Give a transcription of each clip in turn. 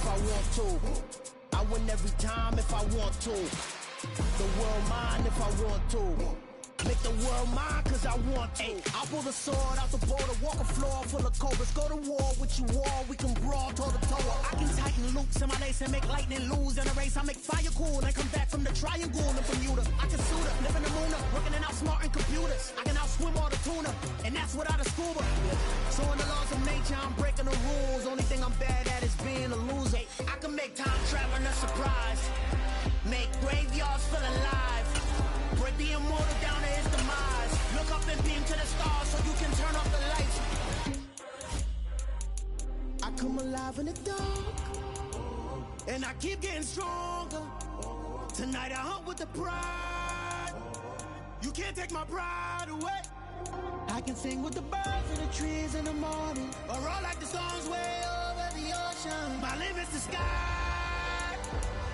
if I want to. I win every time if I want to. The world mine if I want to. Make the world mine cause I want to. I'll pull the sword out the border, walk a floor full of cobras. Go to war with you all, we can brawl toe to toe. I can tighten loops in my lace and make lightning lose in a race. I make fire cool and come back from the triangle in Bermuda. I can suit up, live in the moon up, working and outsmarting computers. I can outswim all the tuna, and that's without a scuba. So in the laws of nature, I'm breaking the rules. Only thing I'm bad at is being a loser. I can make time traveling a surprise, make graveyards feel alive, break the immortal down to his demise. Look up and beam to the stars so you can turn off the lights. I come alive in the dark, and I keep getting stronger. Tonight I hunt with the pride. You can't take my pride away. I can sing with the birds and the trees in the morning, or roll like the songs way over the ocean. My limit's the sky.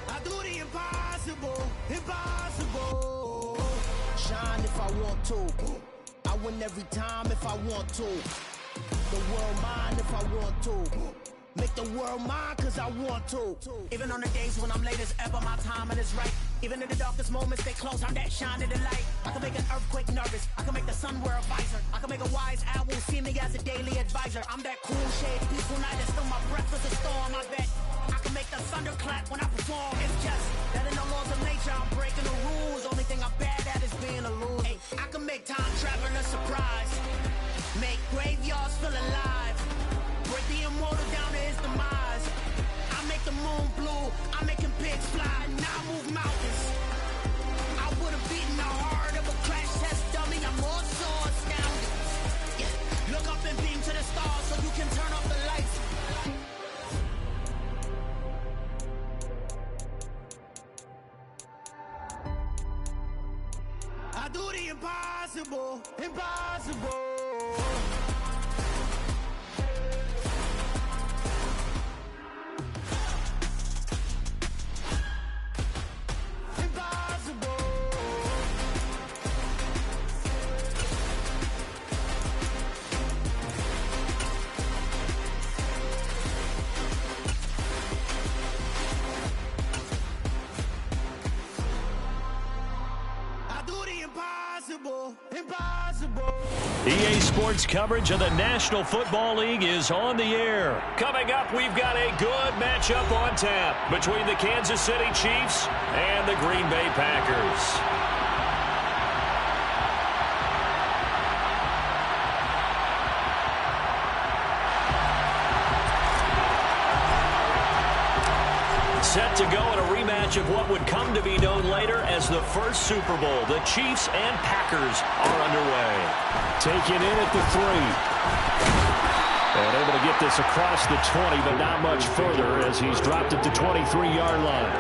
I do the impossible, impossible. Shine if I want to. I win every time if I want to. The world mine if I want to. Make the world mine cause I want to. Even on the days when I'm late as ever, my timing is right. Even in the darkest moments, stay close, I'm that shining the light. I can make an earthquake nervous, I can make the sun wear a visor. I can make a wise owl see me as a daily advisor. I'm that cool shade, peaceful night, and still my breath is a storm. I bet I can make the thunder clap when I perform. It's just that in the laws of nature, I'm breaking the rules. Only thing I'm bad at is being a loser. Hey, I can make time traveling a surprise, make graveyards feel alive, break the immortal down to his demise. I make the moon blue, I'm making pigs fly, now I move mountains. I would've beaten the heart of a crash test dummy, I'm more so astounded. Yeah. Look up and beam to the stars so you can turn off the lights. I do the impossible, impossible. EA Sports coverage of the National Football League is on the air. Coming up, we've got a good matchup on tap between the Kansas City Chiefs and the Green Bay Packers. Set to go in a rematch of what would come to be known later as the first Super Bowl. The Chiefs and Packers are underway. Taken in at the 3. And able to get this across the 20, but not much further as he's dropped it to 23-yard line.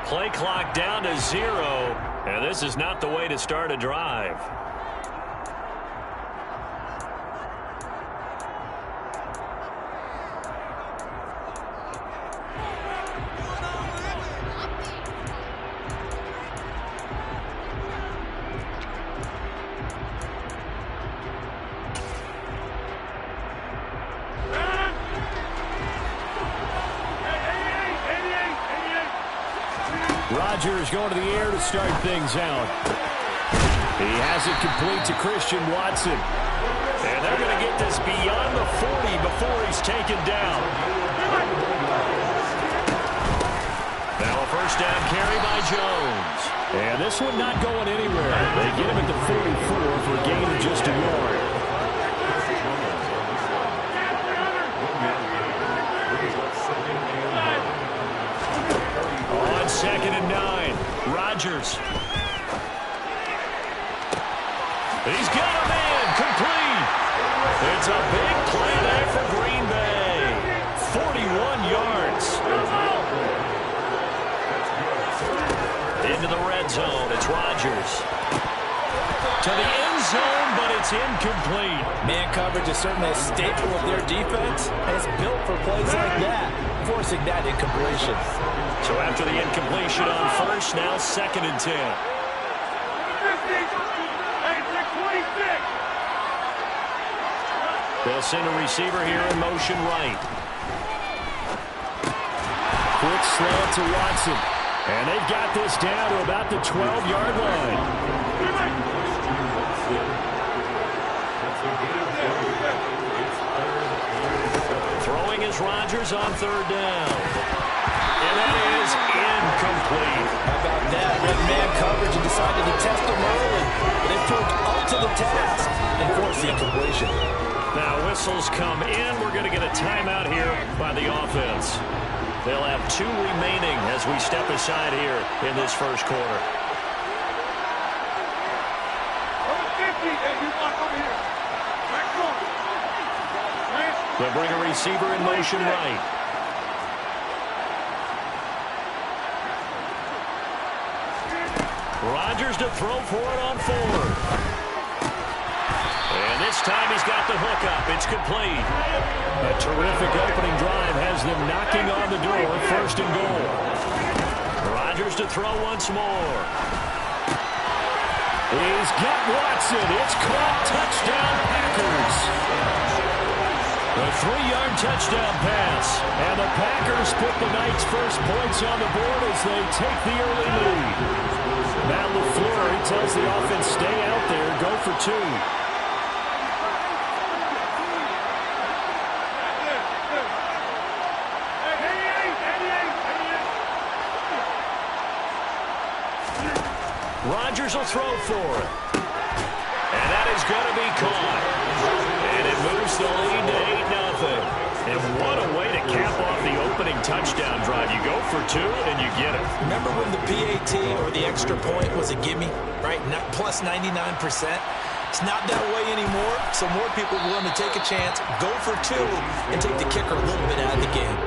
Play clock down to 0, and this is not the way to start a drive. Rodgers going to the air to start things out. He has it complete to Christian Watson. And they're going to get this beyond the 40 before he's taken down. Now a first down carry by Jones. And this one not going anywhere. They get him at the 44 for a gain of just a yard. On 2nd and 9, Rodgers. He's got him in. Complete. It's a big play there for Green Bay. 41 yards. Into the red zone. It's Rodgers. To the end zone, but it's incomplete. Man coverage is certainly a staple of their defense. It's built for plays like that, forcing that incompletion. So after the incompletion on first, now 2nd and 10. They'll send a receiver here in motion right. Quick slant to Watson. And they've got this down to about the 12-yard line. Throwing is Rodgers on 3rd down. And that is incomplete. How about that? Red man coverage and decided to test them early. But they proved up to the task and forced the incompletion. Now whistles come in. We're going to get a timeout here by the offense. They'll have 2 remaining as we step aside here in this first quarter. They'll bring a receiver in motion right. Rodgers to throw for it on 4th. And this time he's got the hook up. It's complete. A terrific opening drive has them knocking on the door. 1st and goal. Rodgers to throw once more. He's got Watson. It's caught. Touchdown, Packers. A 3-yard touchdown pass. And the Packers put the night's first points on the board as they take the early lead. Matt LaFleur, he tells the offense, stay out there, go for 2. Rodgers will throw for it. And that is going to be caught. And it moves the lead to 8-0. And what a way to cap off the opening touchdown drive. You go for 2 and you get it. Remember when the PAT or the extra point was a gimme, right? Plus 99%. It's not that way anymore, so more people are willing to take a chance, go for 2, and take the kicker a little bit out of the game.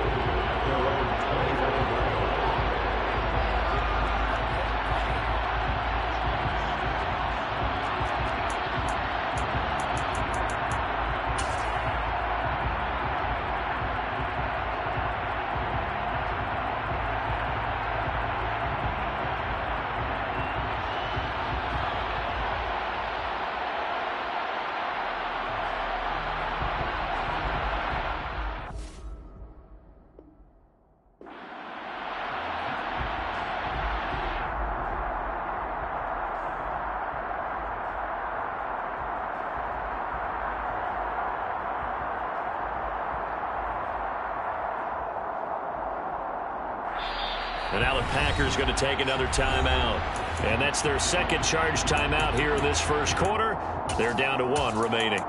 And now the Packers going to take another timeout. And that's their 2nd charge timeout here in this first quarter. They're down to 1 remaining.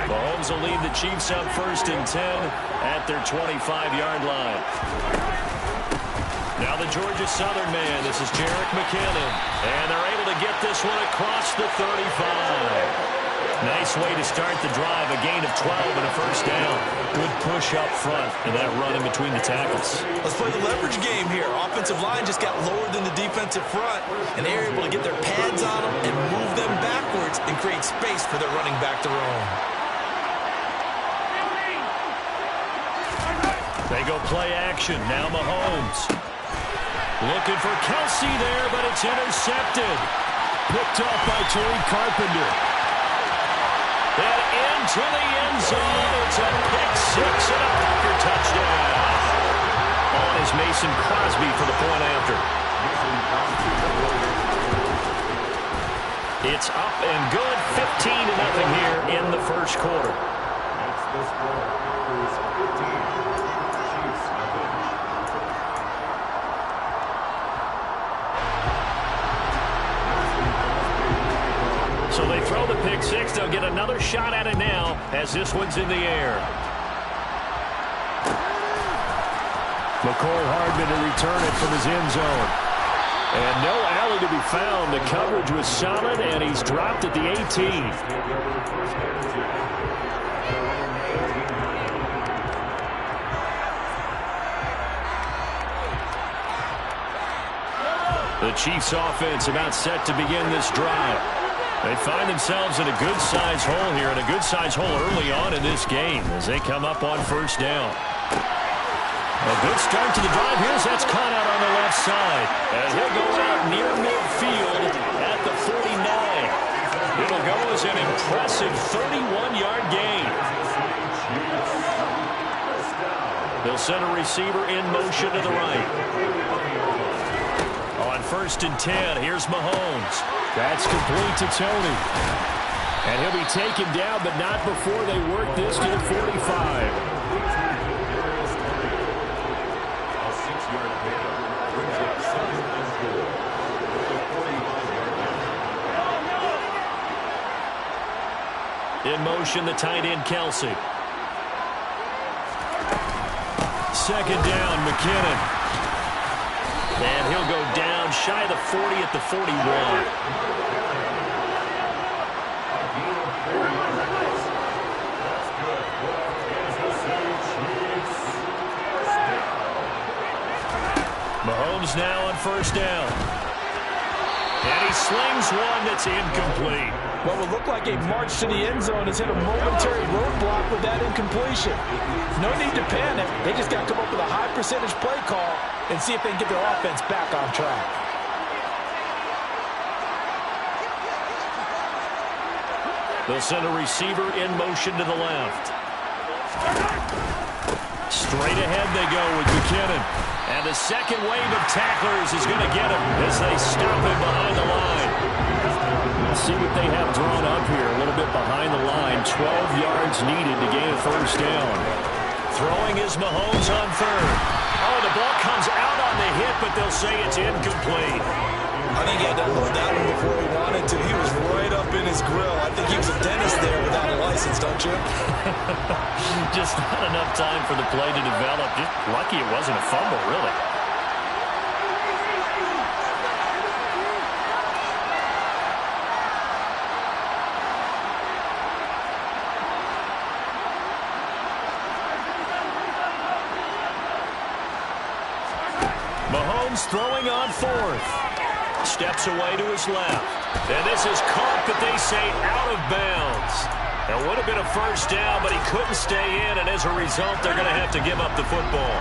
Mahomes will lead the Chiefs up 1st and 10 at their 25-yard line. Now the Georgia Southern man. This is Jerick McKinnon. And they're able to get this one across the 35. Nice way to start the drive. A gain of 12 and a first down. Good push up front and that run in between the tackles. Let's play the leverage game here. Offensive line just got lower than the defensive front, and they're able to get their pads on them and move them backwards and create space for their running back to roam. They go play action. Now Mahomes. Looking for Kelsey there, but it's intercepted. Picked off by Tariq Carpenter. And into the end zone. It's a pick-6 and a Packer touchdown. On is Mason Crosby for the point after. That's up and good. 15-0 here in the first quarter. So they throw the pick six. They'll get another shot at it now as this one's in the air. McCole Hardman to return it from his end zone. And no alley to be found. The coverage was solid, and he's dropped at the 18. The Chiefs offense about set to begin this drive. They find themselves in a good-sized hole here, and a good-sized hole early on in this game as they come up on first down. A good start to the drive. Here's that's caught out on the left side. And he'll go out near midfield at the 49. It'll go as an impressive 31-yard gain. They'll send a receiver in motion to the right. On 1st and 10, here's Mahomes. That's complete to Tony. And he'll be taken down, but not before they work this to the 45. In motion, the tight end, Kelsey. Second down, McKinnon. And he'll go down shy of the 40 at the 41. Mahomes now on first down. And he slings one that's incomplete. What would look like a march to the end zone has hit a momentary roadblock with that incompletion. No need to panic. They just got to come up with a high percentage play call and see if they can get their offense back on track. They'll send a receiver in motion to the left. Straight ahead they go with McKinnon. And the second wave of tacklers is going to get him as they stop him behind the line. Let's see what they have drawn up here. A little bit behind the line. 12 yards needed to gain a first down. Throwing is Mahomes on third. Oh, the ball comes out on the hit, but they'll say it's incomplete. I think he had to unload that one before he wanted to. He was right up in his grill. I think he was a dentist there without a license, don't you? Just not enough time for the play to develop. Just lucky it wasn't a fumble, really. Mahomes throwing on fourth. Steps away to his left. And this is caught, but they say out of bounds. It would have been a first down, but he couldn't stay in, and as a result, they're going to have to give up the football.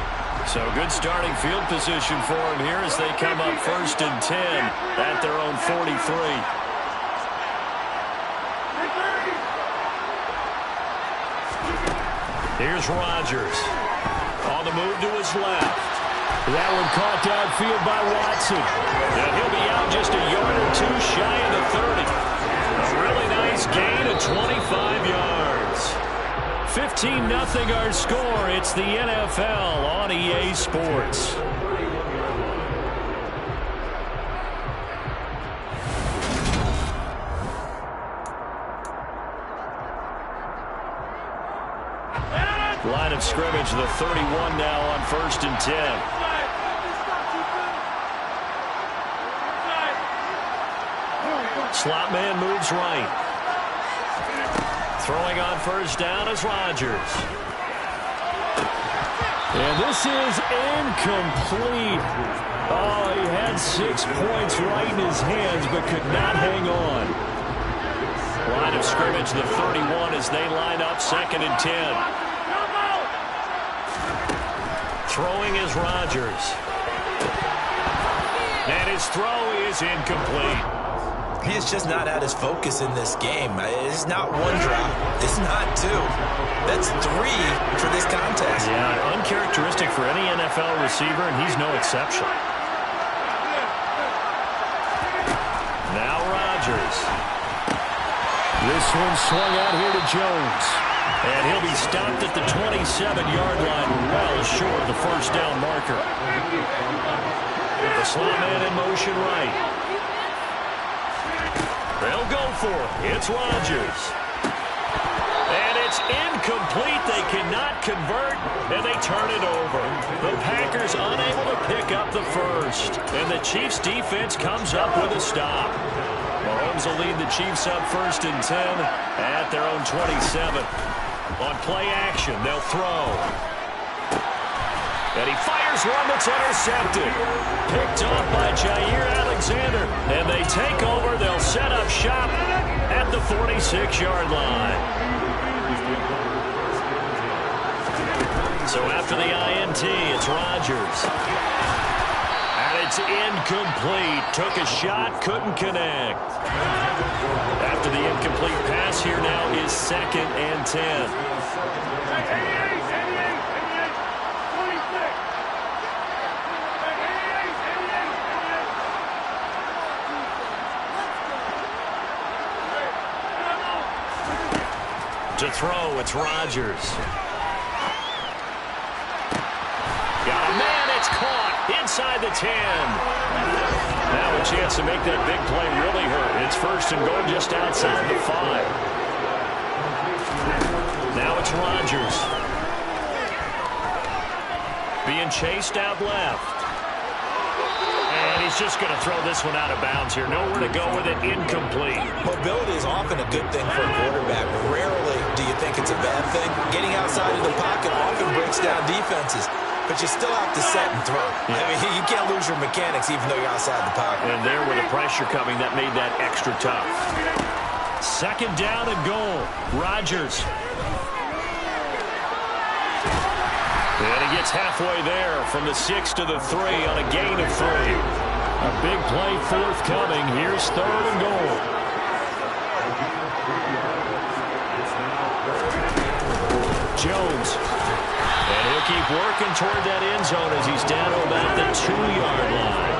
So good starting field position for him here as they come up 1st and 10 at their own 43. Here's Rodgers. On the move to his left. That one caught downfield by Watson. And he'll be out just a yard or two shy of the 30. A really nice gain of 25 yards. 15-0 our score. It's the NFL on EA Sports. Line of scrimmage, the 31 now on 1st and 10. Slot man moves right. Throwing on first down is Rodgers. And this is incomplete. Oh, he had 6 points right in his hands, but could not hang on. Line of scrimmage, the 31 as they line up 2nd and 10. Throwing is Rodgers. And his throw is incomplete. He has just not had his focus in this game. It's not one drop. It's not two. That's 3 for this contest. Yeah, uncharacteristic for any NFL receiver, and he's no exception. Now Rodgers. This one swung out here to Jones. And he'll be stopped at the 27-yard line, well short of the first down marker. The slot man in motion right. They'll go for it. It's Rodgers. And it's incomplete. They cannot convert, and they turn it over. The Packers unable to pick up the first. And the Chiefs' defense comes up with a stop. Mahomes will lead the Chiefs up 1st and 10 at their own 27. On play action, they'll throw. And he fires one that's intercepted. Picked off by Jair Alexander. And they take over. They'll set up shop at the 46-yard line. So after the INT, it's Rodgers. And it's incomplete. Took a shot, couldn't connect. After the incomplete pass, here now is 2nd and 10. To throw, it's Rodgers. Got a man, it's caught inside the 10. Now a chance to make that big play really hurt. It's 1st and goal just outside the 5. Now it's Rodgers. Being chased out left. And he's just going to throw this one out of bounds here. Nowhere to go with it, incomplete. Mobility is often a good thing for a quarterback. Rarely do you think it's a bad thing. Getting outside of the pocket often breaks down defenses. But you still have to set and throw. Yeah. I mean, you can't lose your mechanics even though you're outside the pocket. And there with the pressure coming, that made that extra tough. 2nd down and goal. Rodgers. And he gets halfway there from the 6 to the 3 on a gain of 3. A big play forthcoming. Here's 3rd and goal. Jones. And he'll keep working toward that end zone as he's down to about the 2-yard line.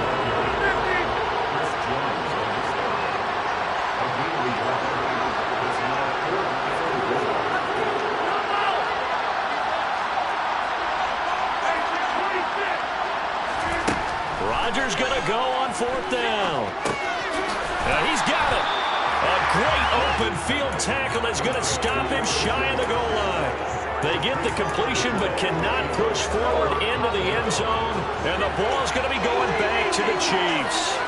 Rodgers going to go on 4th down. He's got it. A great open field tackle that's going to stop him shy of the goal line. They get the completion but cannot push forward into the end zone. And the ball's going to be going back to the Chiefs.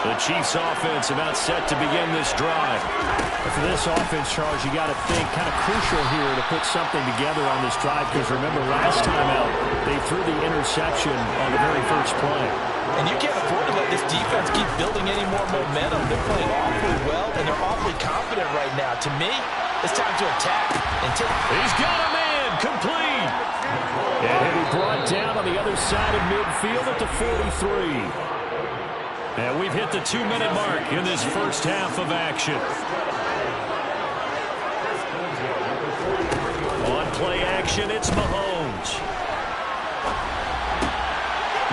The Chiefs offense about set to begin this drive. For this offense, Charles, you got to think kind of crucial here to put something together on this drive because remember last time out they threw the interception on the very first play. And you can't afford to let this defense keep building any more momentum. They're playing awfully well and they're awfully confident right now. To me, it's time to attack and take. He's got a man complete. And he'll be brought down on the other side of midfield at the 43. And we've hit the 2-minute mark in this first half of action. On play action, it's Mahomes.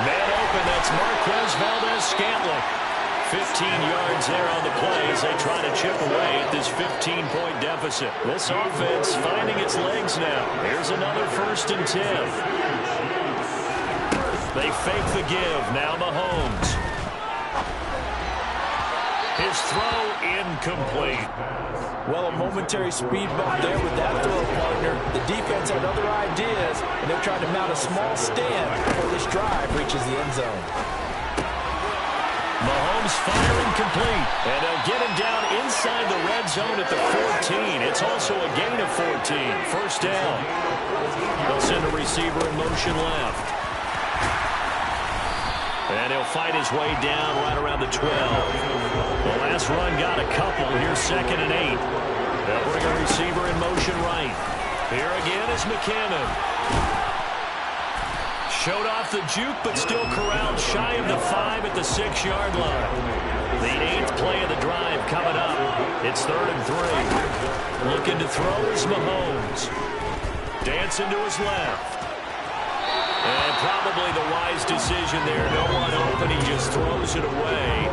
Man open, that's Marquez Valdes-Scantling. 15 yards there on the play as they try to chip away at this 15-point deficit. This offense finding its legs now. Here's another 1st and 10. They fake the give. Now Mahomes. His throw incomplete. Well, a momentary speed bump there with that throw partner. The defense had other ideas, and they're trying to mount a small stand before this drive reaches the end zone. Mahomes firing complete, and they'll get him down inside the red zone at the 14. It's also a gain of 14. 1st down. They'll send a receiver in motion left. And he'll fight his way down right around the 12. The last run got a couple. Here's 2nd and 8. They'll bring a receiver in motion right. Here again is McKinnon. Showed off the juke, but still corralled shy of the 5 at the 6-yard line. The 8th play of the drive coming up. It's 3rd and 3. Looking to throw is Mahomes. Dancing to his left. And probably the wise decision there. No one open. He just throws it away.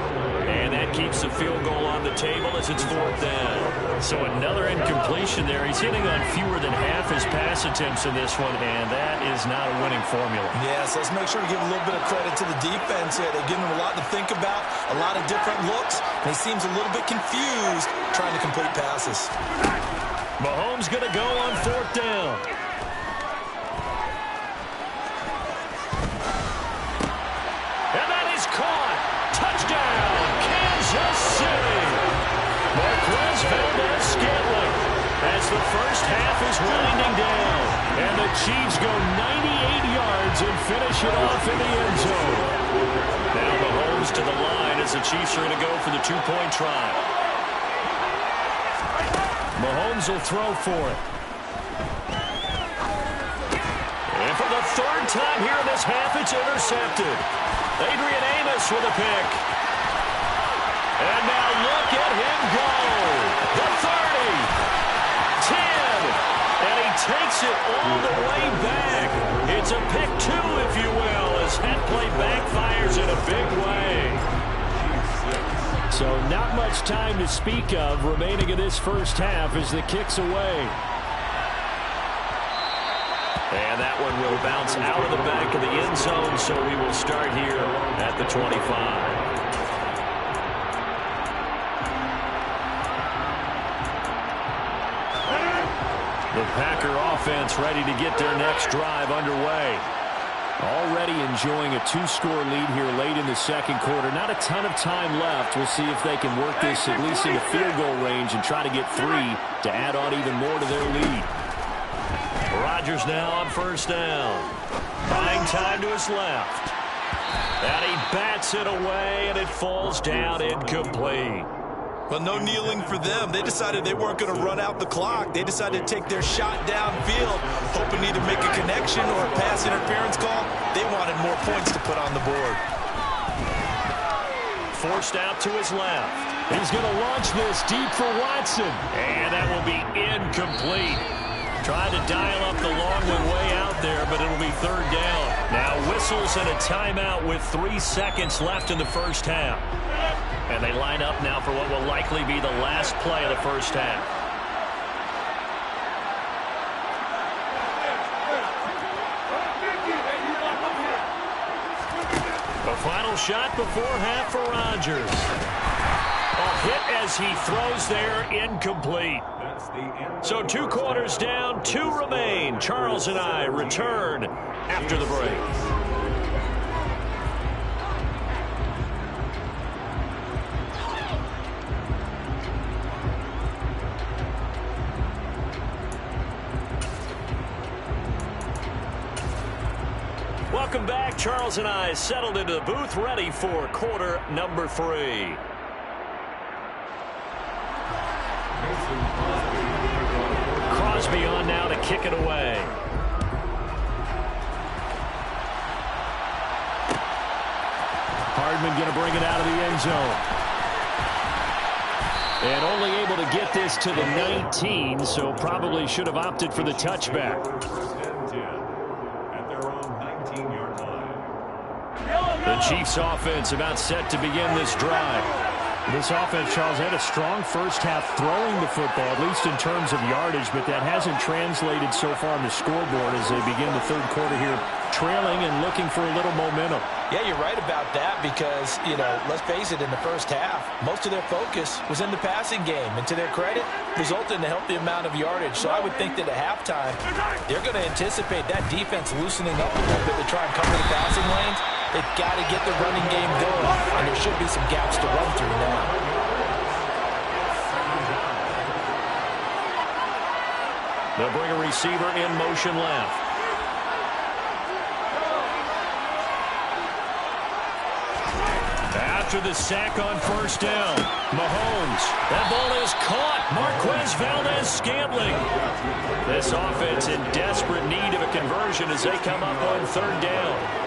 And that keeps the field goal on the table as it's 4th down. So another incompletion there. He's hitting on fewer than half his pass attempts in this one, and that is not a winning formula. Yes, let's make sure we give a little bit of credit to the defense here. They've given him a lot to think about, a lot of different looks, and he seems a little bit confused trying to complete passes. Mahomes going to go on 4th down. And that is caught. Touchdown, Kansas City. Marquez Valdes-Scantling as the first half is winding down. And the Chiefs go 98 yards and finish it off in the end zone. Now Mahomes to the line as the Chiefs are going to go for the 2-point try. Mahomes will throw for it. And for the 3rd time here in this half, it's intercepted. Adrian Amos with a pick. And now look at him go. The 30. 10. And he takes it all the way back. It's a pick 2, if you will, as that play backfires in a big way. So not much time to speak of remaining in this first half as the kick's away. And that one will bounce out of the back of the end zone, so we will start here at the 25. The Packer offense ready to get their next drive underway. Already enjoying a 2-score lead here late in the second quarter. Not a ton of time left. We'll see if they can work this at least into field goal range and try to get 3 to add on even more to their lead. Rodgers now on 1st down. Buying time to his left. And he bats it away, and it falls down incomplete. Well, no kneeling for them. They decided they weren't going to run out the clock. They decided to take their shot downfield, hoping either make a connection or a pass interference call. They wanted more points to put on the board. Forced out to his left. He's going to launch this deep for Watson. And that will be incomplete. Tried to dial up the long one way out there, but it'll be 3rd down. Now whistles and a timeout with 3 seconds left in the first half. And they line up now for what will likely be the last play of the first half. The final shot before half for Rodgers. A hit as he throws there, incomplete. So 2 quarters down, 2 remain. Charles and I return after the break. Welcome back. Charles and I settled into the booth, ready for quarter number 3. Crosby on now to kick it away. Hardman going to bring it out of the end zone. And only able to get this to the 19, so probably should have opted for the touchback. The Chiefs offense about set to begin this drive. This offense, Charles, had a strong first half throwing the football, at least in terms of yardage, but that hasn't translated so far on the scoreboard as they begin the third quarter here, trailing and looking for a little momentum. Yeah, you're right about that because, let's face it, in the first half, most of their focus was in the passing game. And to their credit, resulted in a healthy amount of yardage. So I would think that at halftime, they're going to anticipate that defense loosening up a little bit to try and cover the passing lanes. They've got to get the running game going, and there should be some gaps to run through now. They'll bring a receiver in motion left. After the sack on first down, Mahomes. That ball is caught. Marquez Valdes-Scantling. This offense in desperate need of a conversion as they come up on 3rd down.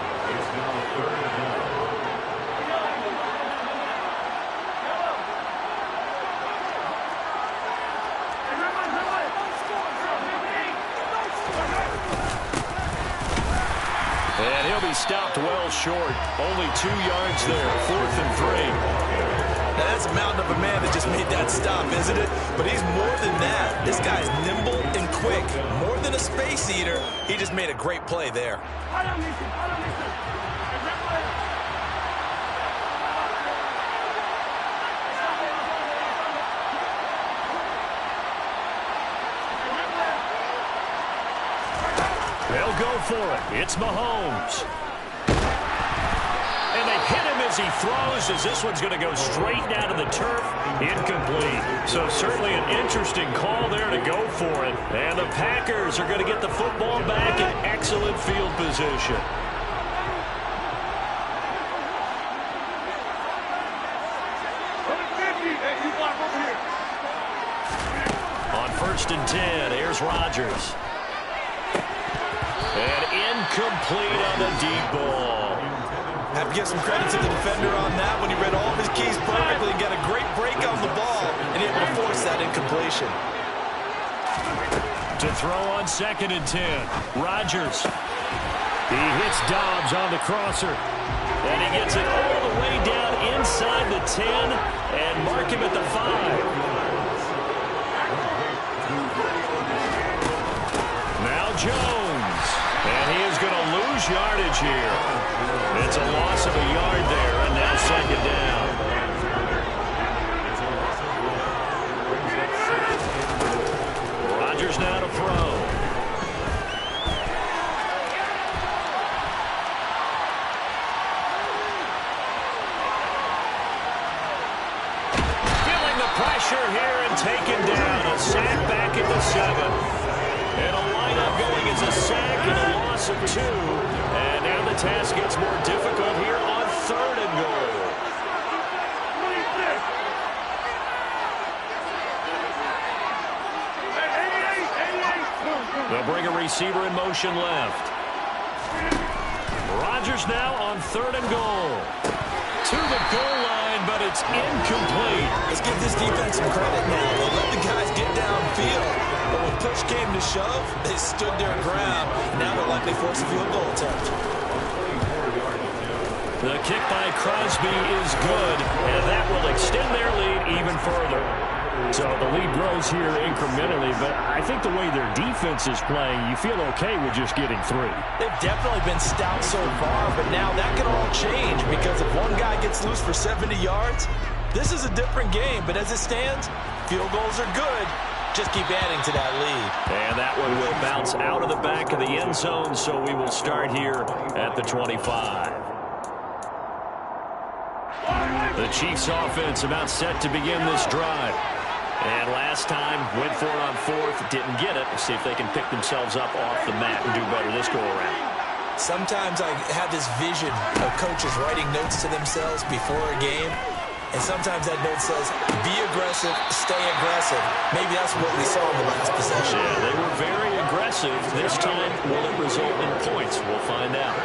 And he'll be stopped well short. Only 2 yards there. 4th and 3. Now, that's a mountain of a man that just made that stop, isn't it? But he's more than that. This guy's nimble and quick. More than a space eater, he just made a great play there. They'll go for it. It's Mahomes. And they hit him as he throws, as this one's going to go straight down to the turf. Incomplete. So certainly an interesting call there to go for it. And the Packers are going to get the football back in excellent field position. On 1st and 10, here's Rodgers. And incomplete on the deep ball. Have to give some credit to the defender on that when he read all of his keys perfectly and got a great break on the ball and able to force that incompletion. To throw on 2nd and 10, Rodgers. He hits Dobbs on the crosser. And he gets it all the way down inside the 10 and mark him at the 5. Now Jones. And he is going to lose yardage here. It's a loss of a yard there, and now 2nd down. Rodgers now to throw. Feeling the pressure here and taken down. A sack back at the 7. And a lineup going as a sack and a loss of 2. And now the task gets more difficult here on 3rd and goal. They'll bring a receiver in motion left. Rodgers now on 3rd and goal. To the goal line, but it's incomplete. Let's give this defense some credit now. They let the guys get downfield. But when push came to shove, they stood their ground. Now they'll likely force a field goal attempt. The kick by Crosby is good, and that will extend their lead even further. So the lead grows here incrementally, but I think the way their defense is playing, you feel okay with just getting 3. They've definitely been stout so far, but now that can all change because if one guy gets loose for 70 yards, this is a different game. But as it stands, field goals are good. Just keep adding to that lead. And that one will bounce out of the back of the end zone, so we will start here at the 25. The Chiefs offense about set to begin this drive. And last time, went for it on 4th, didn't get it. We'll see if they can pick themselves up off the mat and do better this go-around. Sometimes I have this vision of coaches writing notes to themselves before a game. And sometimes that note says, be aggressive, stay aggressive. Maybe that's what we saw in the last possession. Yeah, they were very aggressive. This time, will it result in points? We'll find out.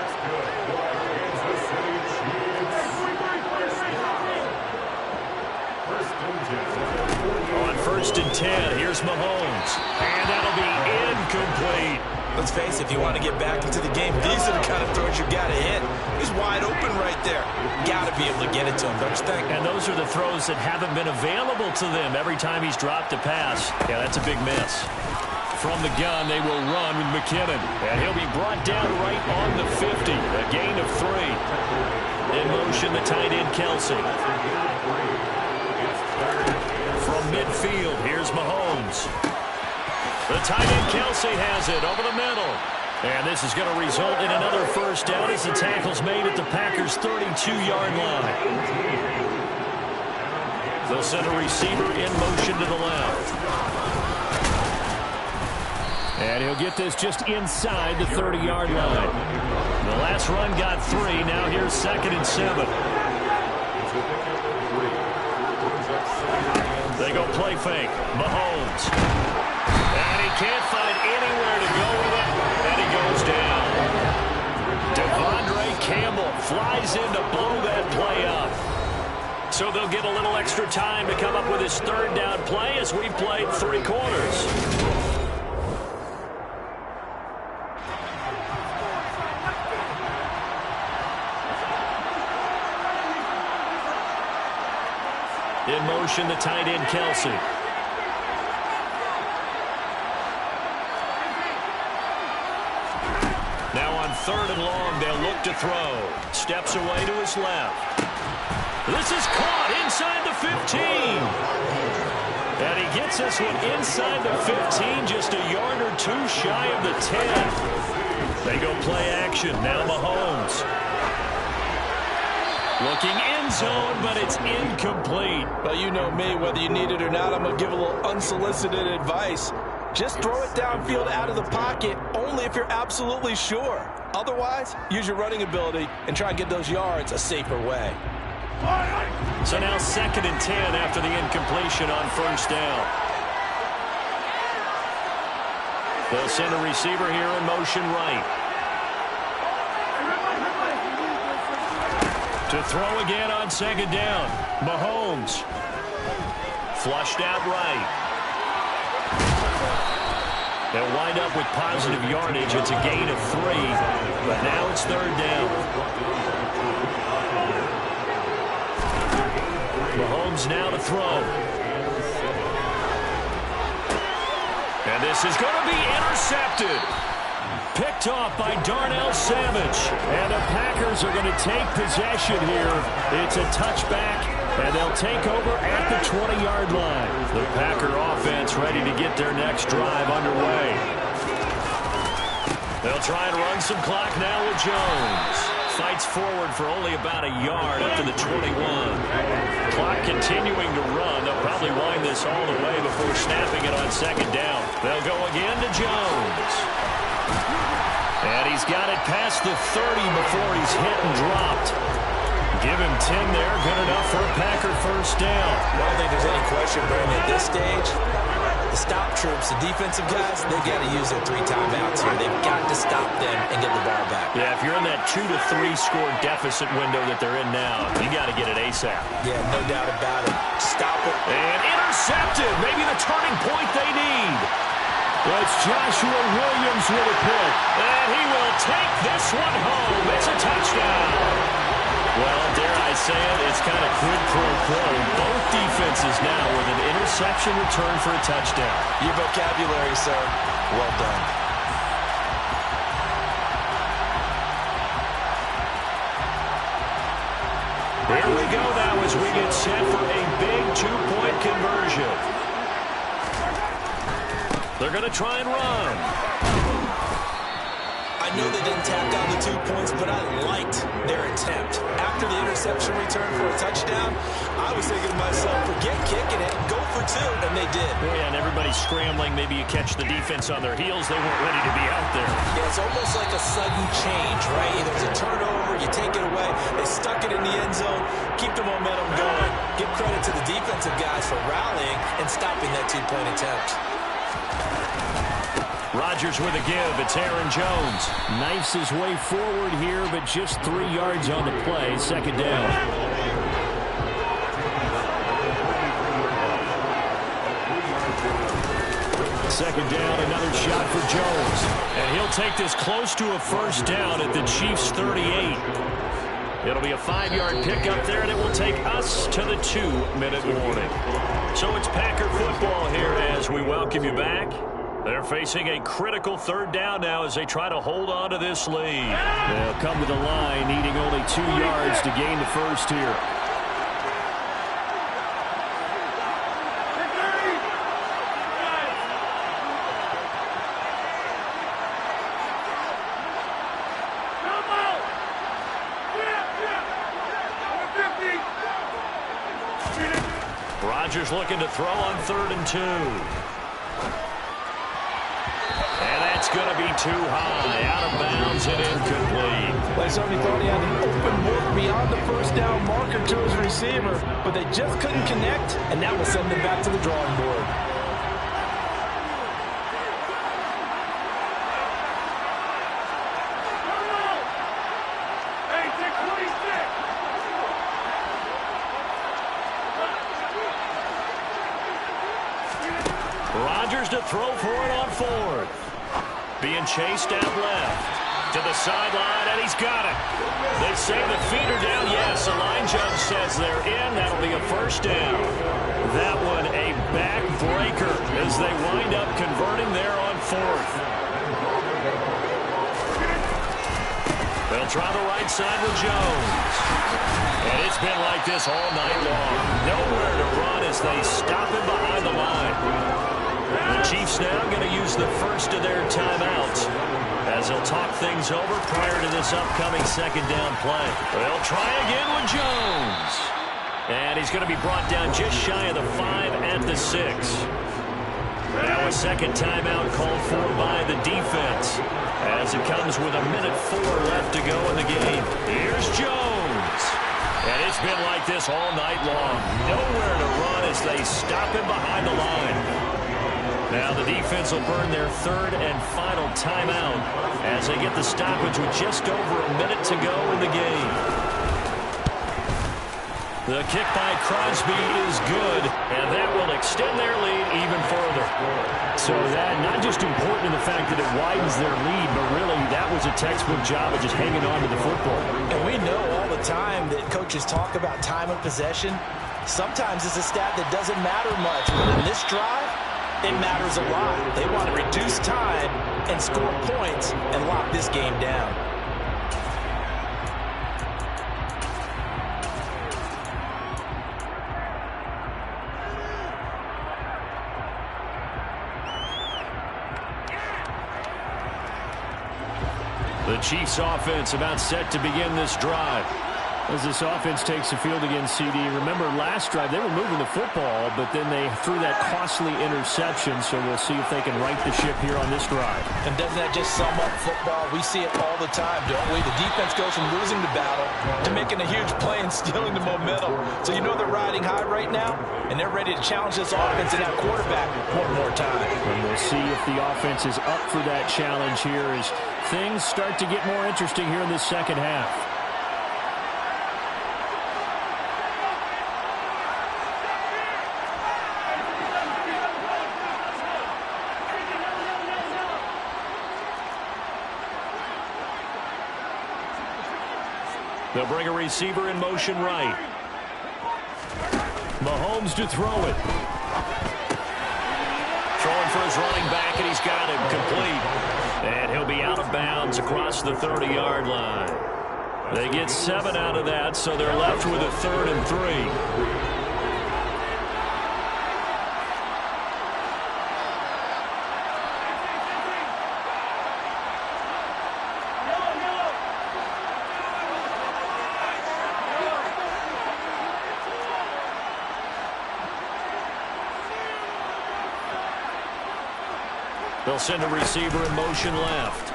On 1st and 10, here's Mahomes. And that'll be incomplete. Let's face it, if you want to get back into the game, these are the kind of throws you got to hit. He's wide open right there. Got to be able to get it to him, don't you think? And those are the throws that haven't been available to them every time he's dropped a pass. Yeah, that's a big miss. From the gun, they will run with McKinnon. And he'll be brought down right on the 50. A gain of 3. In motion, the tight end, Kelce. From midfield, here's Mahomes. The tight end, Kelce, has it over the middle. And this is going to result in another first down as the tackle's made at the Packers' 32-yard line. They'll send a receiver in motion to the left. And he'll get this just inside the 30-yard line. The last run got 3. Now here's 2nd and 7. They go play fake. Mahomes. And he can't find anywhere to go with it. And he goes down. Devondre Campbell flies in to blow that play up. So they'll get a little extra time to come up with his 3rd down play as we've played 3 quarters. In motion, the tight end, Kelsey. Now on 3rd and long, they'll look to throw. Steps away to his left. This is caught inside the 15. And he gets this one inside the 15, just a yard or two shy of the 10. They go play action. Now Mahomes. Looking end zone, but it's incomplete. Well, you know me. Whether you need it or not, I'm going to give a little unsolicited advice. Just throw it downfield out of the pocket, only if you're absolutely sure. Otherwise, use your running ability and try and get those yards a safer way. So now 2nd and 10 after the incompletion on 1st down. They'll send a receiver here in motion right. To throw again on 2nd down. Mahomes. Flushed out right. They'll wind up with positive yardage. It's a gain of 3, but now it's 3rd down. Mahomes now to throw. And this is going to be intercepted. Picked off by Darnell Savage. And the Packers are going to take possession here. It's a touchback, and they'll take over at the 20-yard line. The Packer offense ready to get their next drive underway. They'll try and run some clock now with Jones. Fights forward for only about a yard up to the 21. Clock continuing to run. They'll probably wind this all the way before snapping it on 2nd down. They'll go again to Jones. And he's got it past the 30 before he's hit and dropped. Give him 10 there. Good enough for a Packer 1st down. I don't think there's any question, Brandon, at this stage. The stop troops, the defensive guys, they've got to use their 3 timeouts here. They've got to stop them and get the ball back. Yeah, if you're in that 2 to 3 score deficit window that they're in now, you got to get it ASAP. Yeah, no doubt about it. Stop it. And intercepted. Maybe the turning point they need. It's Joshua Williams with a pick. And he will take this one home. It's a touchdown. Well, dare I say it, it's kind of quid pro quo. Both defenses now with an interception return for a touchdown. Your vocabulary, sir. Well done. Here we go now as we get set for a big 2-point conversion. They're going to try and run. I know they didn't tack on the 2 points, but I liked their attempt. After the interception return for a touchdown, I was thinking to myself, forget kicking it, go for 2, and they did. Yeah, and everybody's scrambling. Maybe you catch the defense on their heels. They weren't ready to be out there. Yeah, it's almost like a sudden change, right? Either it's a turnover, you take it away, they stuck it in the end zone, keep the momentum going. Give credit to the defensive guys for rallying and stopping that 2-point attempt. Rodgers with a give. It's Aaron Jones. Knifes his way forward here, but just 3 yards on the play. 2nd down. Second down, another shot for Jones. And he'll take this close to a 1st down at the Chiefs' 38. It'll be a 5-yard pickup there, and it will take us to the 2-minute warning. So it's Packer football here as we welcome you back. They're facing a critical 3rd down now as they try to hold on to this lead. They'll come to the line, needing only 2 yards to gain the 1st here. Rodgers looking to throw on 3rd and 2. And that's going to be too high. Out of bounds and incomplete. They certainly thought he had an open look beyond the 1st down marker to his receiver, but they just couldn't connect, and that will send them back to the drawing board. Rodgers to throw for it on 4th. Being chased out left. To the sideline, and he's got it. They say the feet are down. Yes, the line judge says they're in. That'll be a first down. That one a backbreaker as they wind up converting there on fourth. They'll try the right side with Jones. And it's been like this all night long. Nowhere to run as they stop him behind the line. The Chiefs now going to use the first of their timeouts as they'll talk things over prior to this upcoming second down play. They'll try again with Jones. And he's going to be brought down just shy of the 5 at the 6. Now a second timeout called for by the defense as it comes with 1:04 left to go in the game. Here's Jones. And it's been like this all night long. Nowhere to run as they stop him behind the line. Now the defense will burn their third and final timeout as they get the stoppage with just over a minute to go in the game. The kick by Crosby is good, and that will extend their lead even further. So that not just important in the fact that it widens their lead, but really that was a textbook job of just hanging on to the football. And we know all the time that coaches talk about time of possession. Sometimes it's a stat that doesn't matter much, but in this drive, it matters a lot. They want to reduce time and score points and lock this game down. The Chiefs offense about set to begin this drive. As this offense takes the field against CD, remember last drive they were moving the football, but then they threw that costly interception, so we'll see if they can right the ship here on this drive. And doesn't that just sum up football? We see it all the time, don't we? The defense goes from losing the battle to making a huge play and stealing the momentum. So you know they're riding high right now, and they're ready to challenge this offense and that quarterback one more time. And we'll see if the offense is up for that challenge here as things start to get more interesting here in this second half. They'll bring a receiver in motion right. Mahomes to throw it. Throwing for his running back, and he's got it complete. And he'll be out of bounds across the 30-yard line. They get 7 out of that, so they're left with a 3rd and 3. They'll send a receiver in motion left.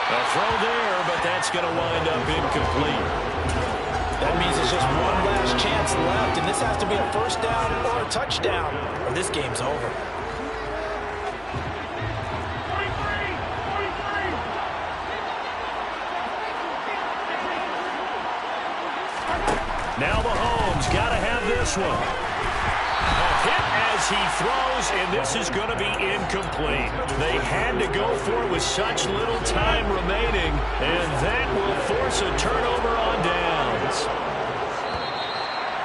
A throw there, but that's going to wind up incomplete. That means it's just one last chance left, and this has to be a first down or a touchdown, or this game's over. Now Mahomes got to have this one. Hit as he throws, and this is going to be incomplete. They had to go for it with such little time remaining, and that will force a turnover on downs.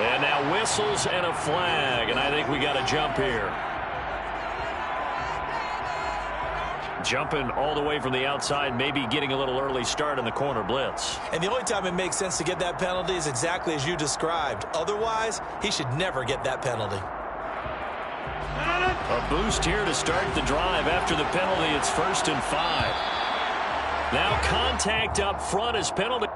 And now whistles and a flag, and I think we got a jump here. Jumping all the way from the outside, maybe getting a little early start in the corner blitz. And the only time it makes sense to get that penalty is exactly as you described. Otherwise, he should never get that penalty. A boost here to start the drive. After the penalty, it's 1st and 5. Now contact up front as penalty.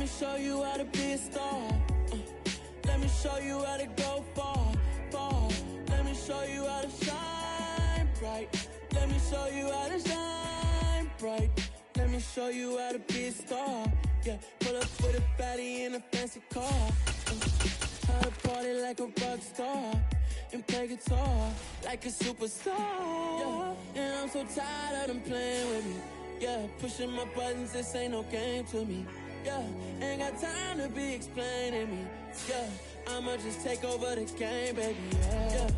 me show you how to be a star. Let me show you how to go far, far. Let me show you how to shine bright. Let me show you how to shine bright. Let me show you how to be a star. Yeah, pull up with a baddie in a fancy car. How to party like a rock star and play guitar like a superstar. Yeah, and I'm so tired of them playing with me. Yeah, pushing my buttons, this ain't no game to me. Yeah, ain't got time to be explaining me. Yeah, I'ma just take over the game, baby. Yeah,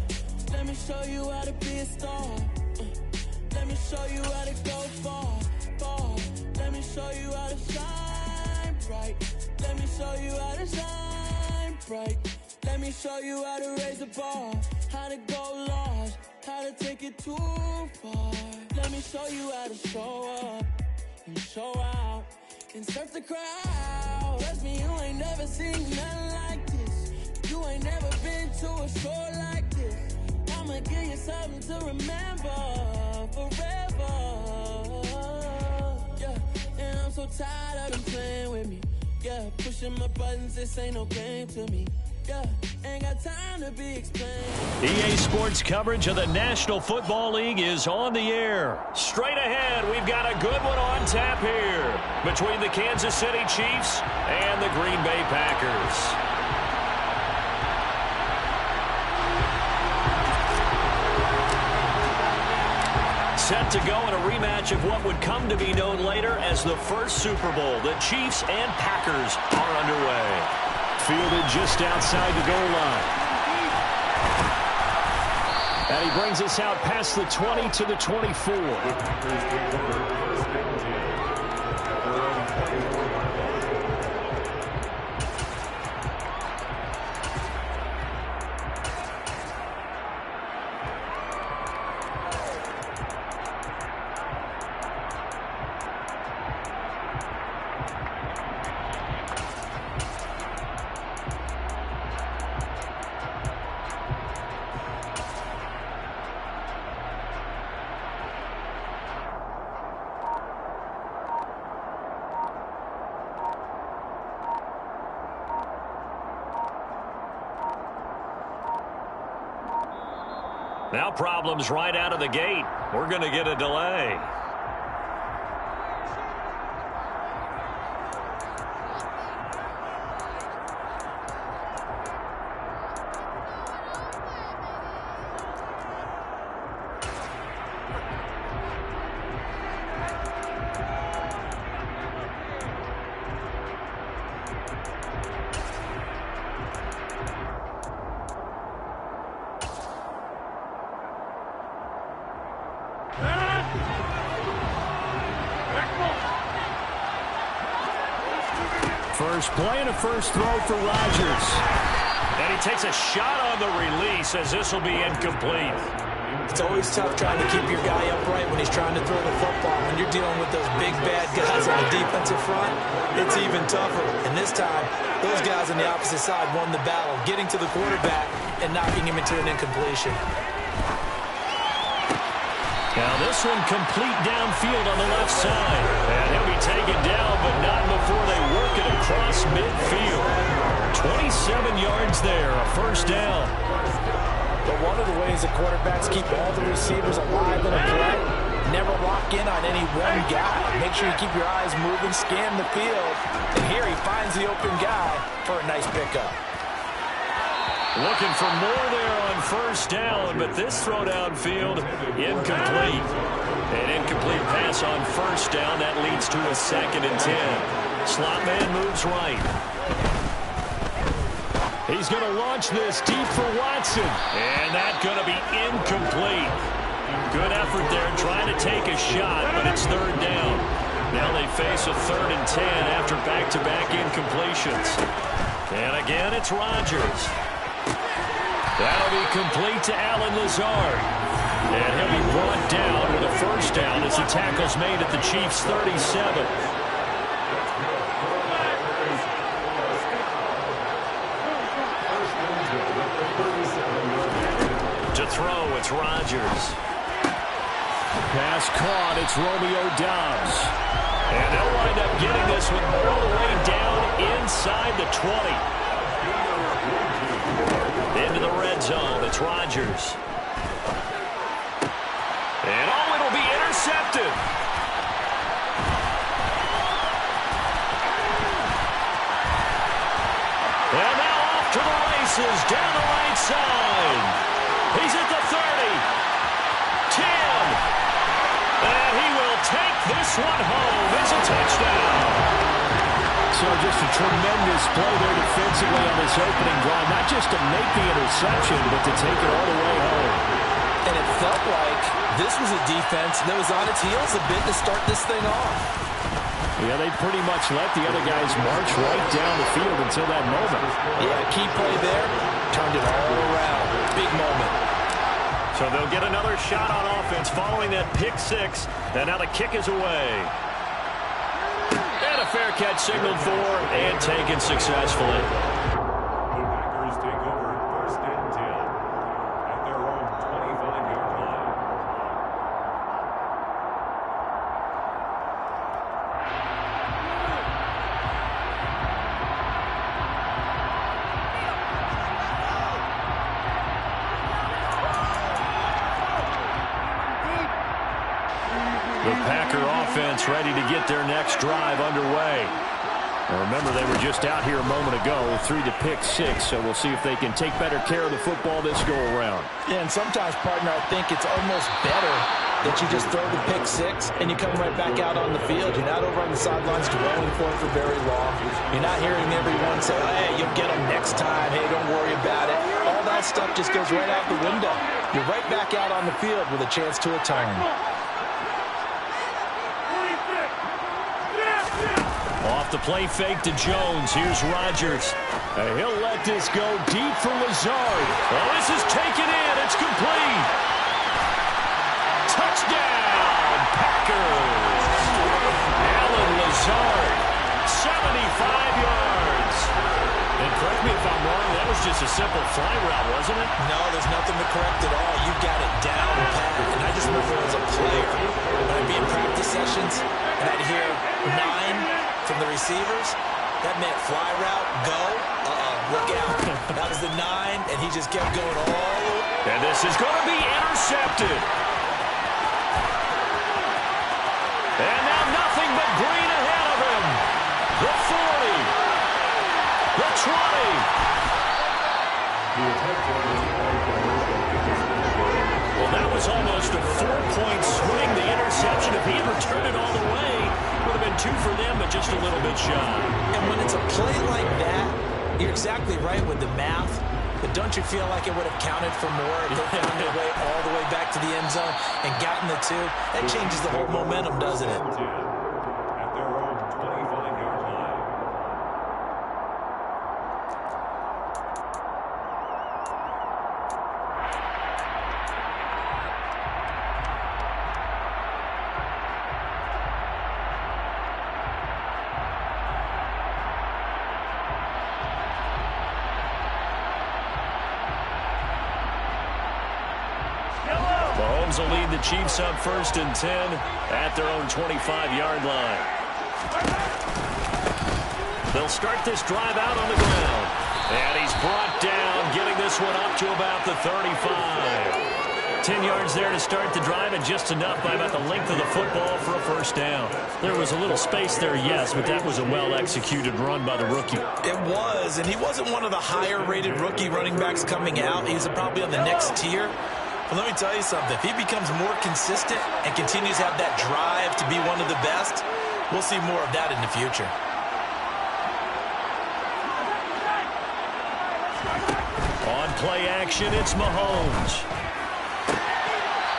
let me show you how to be a star. Let me show you how to go far, far. Let me show you how to shine bright. Let me show you how to shine bright. Let me show you how to raise the bar, how to go large, how to take it too far. Let me show you how to show up and show out and surf the crowd. Trust me, you ain't never seen nothing like this. You ain't never been to a show like this. I'ma give you something to remember forever. Yeah, and I'm so tired of them playing with me. Yeah, pushing my buttons, this ain't no game to me. Yeah, ain't got time to be explained. EA Sports coverage of the National Football League is on the air. Straight ahead, we've got a good one on tap here between the Kansas City Chiefs and the Green Bay Packers. Set to go in a rematch of what would come to be known later as the first Super Bowl. The Chiefs and Packers are underway. Fielded just outside the goal line. And he brings us out past the 20 to the 24. Now problems right out of the gate. We're going to get a delay. First play and a first throw for Rodgers. And he takes a shot on the release as this will be incomplete. It's always tough trying to keep your guy upright when he's trying to throw the football. When you're dealing with those big, bad guys on the defensive front, it's even tougher. And this time, those guys on the opposite side won the battle, getting to the quarterback and knocking him into an incompletion. Now this one complete downfield on the left side. And he'll be taken down, but not before they work it across midfield. 27 yards there, a first down. But one of the ways the quarterbacks keep all the receivers alive in a play, never lock in on any one guy. Make sure you keep your eyes moving, scan the field. And here he finds the open guy for a nice pickup. Looking for more there on first down, but this throw downfield, incomplete. An incomplete pass on first down. That leads to a 2nd and 10. Slot man moves right. He's going to launch this deep for Watson. And that's going to be incomplete. Good effort there trying to take a shot, but it's 3rd down. Now they face a 3rd and 10 after back-to-back incompletions. And again, it's Rodgers. That'll be complete to Allen Lazard. And he'll be brought down with a first down as the tackle's made at the Chiefs' 37. To throw, it's Rodgers. Pass caught, it's Romeo Doubs. And they'll wind up getting this one all the way down inside the 20. Into the red zone. It's Rodgers. And it'll be intercepted. And now off to the races down the right side. He's at the 30. 10. And he will take this one home. It's a touchdown. So just a tremendous play there defensively on this opening drive. Not just to make the interception, but to take it all the way home. And it felt like this was a defense that was on its heels a bit to start this thing off. Yeah, they pretty much let the other guys march right down the field until that moment. Yeah, key play there. Turned it all around. Big moment. So they'll get another shot on offense following that pick six. And now the kick is away. And a fair catch signaled for and taken successfully. The Packers take over 1st and 10 at their own 25-yard line. The Packer offense ready to get their next drive underway. And remember, they were just out here a moment ago through the pick six, so we'll see if they can take better care of the football this go-around. Yeah, and sometimes, partner, I think it's almost better that you just throw the pick six and you come right back out on the field. You're not over on the sidelines dwelling for it for very long. You're not hearing everyone say, hey, you'll get them next time. Hey, don't worry about it. All that stuff just goes right out the window. You're right back out on the field with a chance to atone. Off the play fake to Jones. Here's Rodgers. He'll let this go deep for Lazard. Oh, this is taken in. It's complete. Touchdown, Packers. Allen Lazard, 75 yards. And correct me if I'm wrong, that was just a simple fly route, wasn't it? No, there's nothing to correct at all. You got it down pat. And I just remember as a player, when I'd be in practice sessions, and I'd hear 9 from the receivers, that meant fly route, go, look out. That was the 9, and he just kept going all the way. And this is going to be intercepted. And now nothing but green ahead of him. The 40. The 20. Well, that was almost a 4-point swing, the interception. If he had returned it all the way, would have been 2 for them, but just a little bit shy. And when it's a play like that, you're exactly right with the math. But don't you feel like it would have counted for more if they found their way all the way back to the end zone and gotten the 2? That changes the whole momentum, doesn't it? At their own 25-yard line. Mahomes will lead the Chiefs up 1st and 10 at their own 25-yard line. They'll start this drive out on the ground. And he's brought down, getting this one up to about the 35. 10 yards there to start the drive, and just enough by about the length of the football for a 1st down. There was a little space there, yes, but that was a well-executed run by the rookie. It was, and he wasn't one of the higher-rated rookie running backs coming out. He's probably on the next tier. But let me tell you something. If he becomes more consistent and continues to have that drive to be one of the best, we'll see more of that in the future. On play action, it's Mahomes.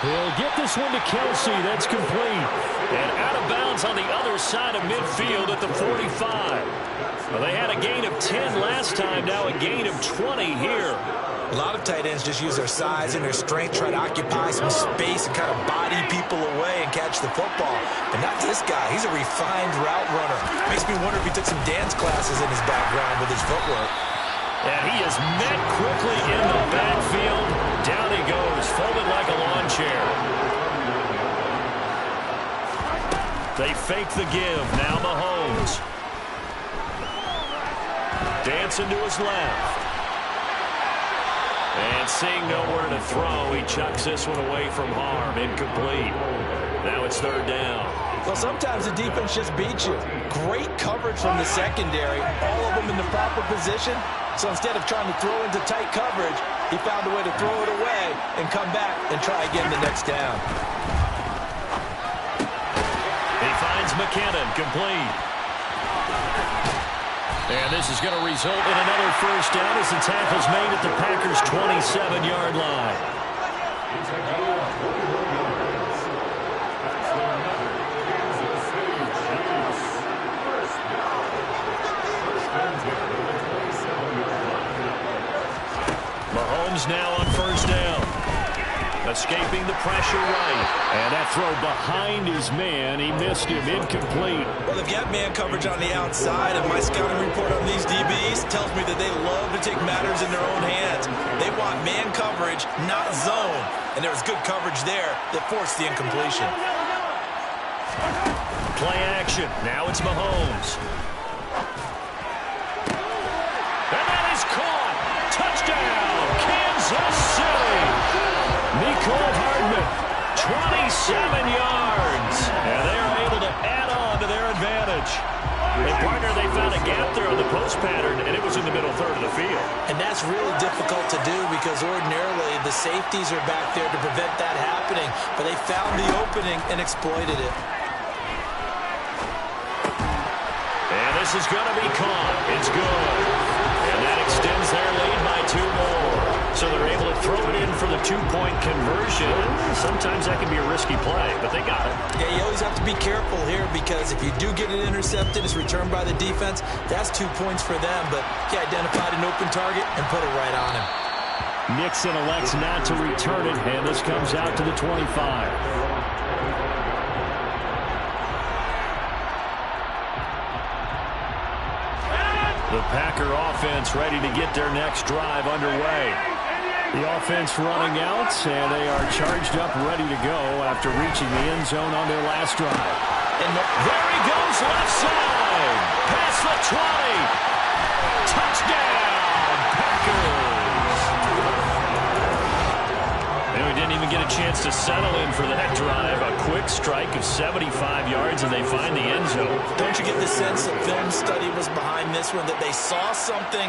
He'll get this one to Kelsey. That's complete. And out of bounds on the other side of midfield at the 45. Well, they had a gain of 10 last time, now a gain of 20 here. A lot of tight ends just use their size and their strength, try to occupy some space and kind of body people away and catch the football. But not this guy. He's a refined route runner. Makes me wonder if he took some dance classes in his background with his footwork. And he is met quickly in the backfield. Down he goes, folded like a lawn chair. They fake the give. Now Mahomes. Dancing to his left. And seeing nowhere to throw, he chucks this one away from harm. Incomplete. Now it's third down. Well, sometimes the defense just beats you. Great coverage from the secondary. All of them in the proper position. So instead of trying to throw into tight coverage, he found a way to throw it away and come back and try again the next down. He finds McKinnon, complete. And this is going to result in another first down as the tackle's made at the Packers' 27-yard line. Mahomes now on first down. Escaping the pressure right. And that throw behind his man. He missed him. Incomplete. Well, they've got man coverage on the outside, and my scouting report on these DBs tells me that they love to take matters in their own hands. They want man coverage, not zone. And there was good coverage there that forced the incompletion. Play action. Now it's Mahomes. And that is caught. Touchdown, Kansas City. Mecole Hardman, 27 yards. And they are able to add on to their advantage. And, partner, they found a gap there on the post pattern, and it was in the middle third of the field. And that's really difficult to do because ordinarily the safeties are back there to prevent that happening. But they found the opening and exploited it. And this is going to be caught. It's good. And that extends their lead by 2 more. So they're able to throw it in for the 2-point conversion. Sometimes that can be a risky play, but they got it. Yeah, you always have to be careful here because if you do get it intercepted, it's returned by the defense. That's 2 points for them, but he identified an open target and put it right on him. Nixon elects not to return it, and this comes out to the 25. The Packer offense ready to get their next drive underway. The offense running out, and they are charged up, ready to go after reaching the end zone on their last drive. And there he goes, left side, past the 20. Touchdown, Packers. And we didn't even get a chance to settle in for that drive. A quick strike of 75 yards, and they find the end zone. Don't you get the sense that film study was behind this one, that they saw something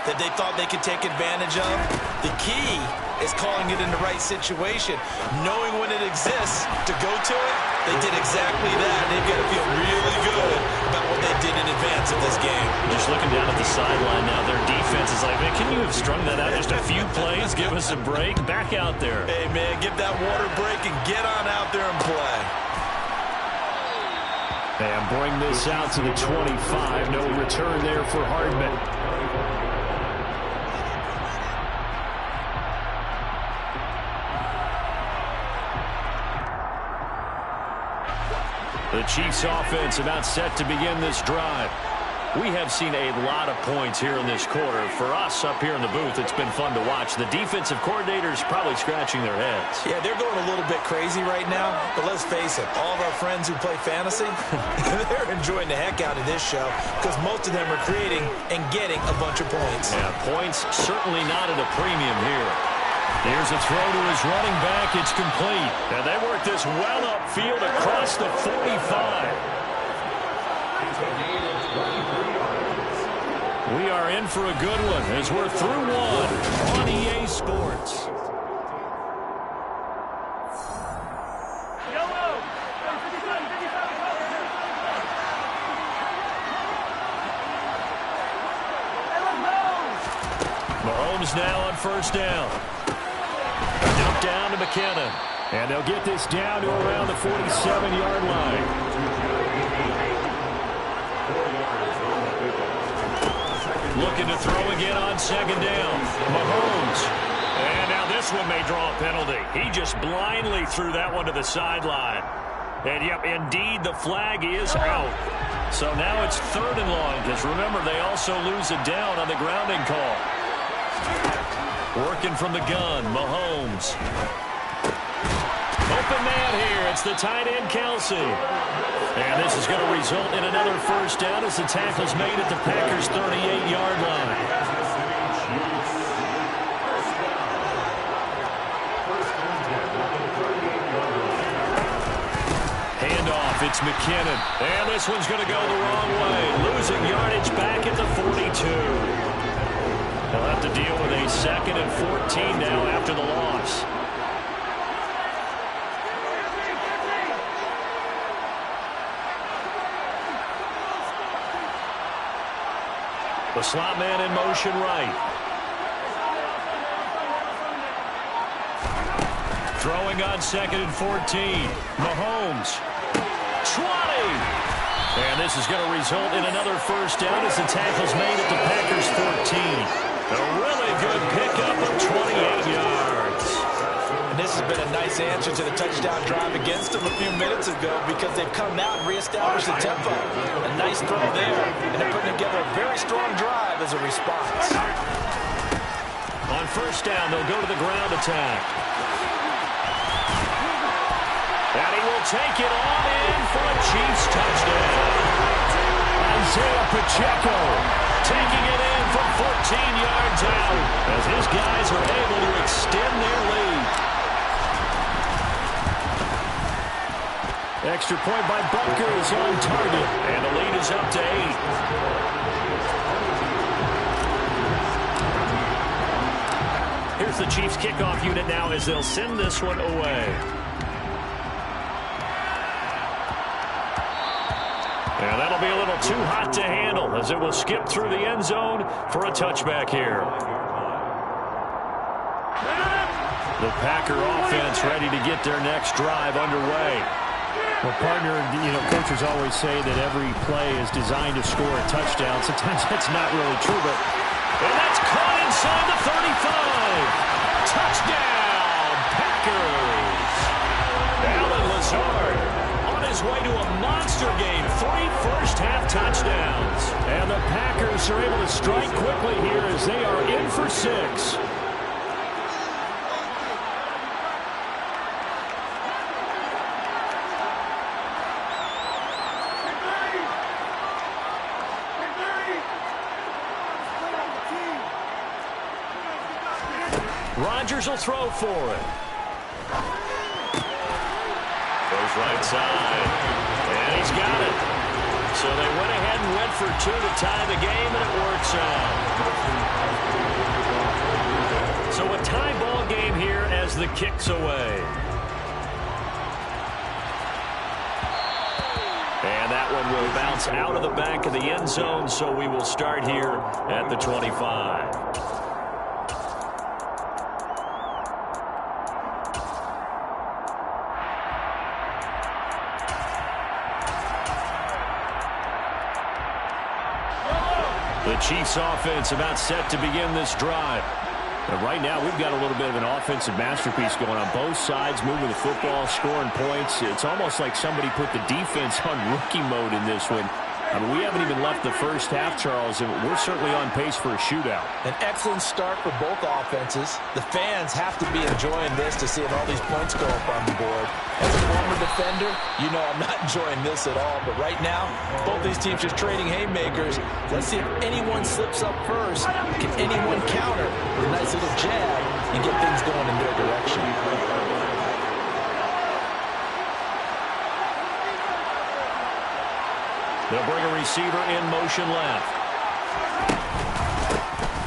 that they thought they could take advantage of? The key is calling it in the right situation. Knowing when it exists to go to it, they did exactly that. They've got to feel really good about what they did in advance of this game. Just looking down at the sideline now, their defense is like, man, can you have strung that out just a few plays? Give us a break. Back out there. Hey, man, give that water break and get on out there and play. And bring this out to the 25. No return there for Hardman. The Chiefs offense about set to begin this drive. We have seen a lot of points here in this quarter. For us up here in the booth, it's been fun to watch. The defensive coordinators probably scratching their heads. Yeah, they're going a little bit crazy right now, but let's face it, all of our friends who play fantasy, they're enjoying the heck out of this show because most of them are creating and getting a bunch of points. Yeah, points certainly not at a premium here. Here's a throw to his running back. It's complete. And they work this well upfield across the 45. We are in for a good one as we're through one on EA Sports. Mahomes now on first down. Dump down to McKinnon. And they'll get this down to around the 47-yard line. Looking to throw again on second down. Mahomes. And now this one may draw a penalty. He just blindly threw that one to the sideline. And, yep, indeed, the flag is out. So now it's third and long because, remember, they also lose a down on the grounding call. Working from the gun, Mahomes. Open man here. It's It's the tight end, Kelsey. And this is going to result in another first down as the tackle's made at the Packers' 38-yard line. Handoff, it's McKinnon. And this one's going to go the wrong way. Losing yardage back at the 42. They'll have to deal with a 2nd and 14 now after the loss. The slot man in motion right. Throwing on 2nd and 14. Mahomes. 20. And this is going to result in another first down as the tackle's made at the Packers' 14. A really good pickup of 28 yards. And this has been a nice answer to the touchdown drive against them a few minutes ago because they've come out and reestablished the tempo. A nice throw there, and they're putting together a very strong drive as a response. On first down, they'll go to the ground attack. And he will take it on in for a Chiefs touchdown. Isaiah Pacheco taking it in from 14 yards out as his guys are able to extend their lead. Extra point by Buckers on target, and the lead is up to 8. Here's the Chiefs kickoff unit now as they'll send this one away. And that'll be a little too hot to handle as it will skip through the end zone for a touchback here. The Packer offense ready to get their next drive underway. Well, partner, coaches always say that every play is designed to score a touchdown. Sometimes that's not really true, but... And that's caught inside the 35. Touchdown, Packers. Allen Lazard on his way to a monster game. 3 first-half touchdowns. And the Packers are able to strike quickly here as they are in for 6. Rodgers will throw for it. Goes right side. And he's got it. So they went ahead and went for 2 to tie the game, and it works out. So a tie ball game here as the kick's away. And that one will bounce out of the back of the end zone, so we will start here at the 25. The Chiefs offense about set to begin this drive. And right now we've got a little bit of an offensive masterpiece going on both sides, moving the football, scoring points. It's almost like somebody put the defense on rookie mode in this one. I mean, we haven't even left the first half, Charles, and we're certainly on pace for a shootout. An excellent start for both offenses. The fans have to be enjoying this to see all these points go up on the board. As a former defender, you know I'm not enjoying this at all. But right now, both these teams just trading haymakers. Let's see if anyone slips up first. Can anyone counter with a nice little jab and get things going in their direction? They'll bring a receiver in motion left.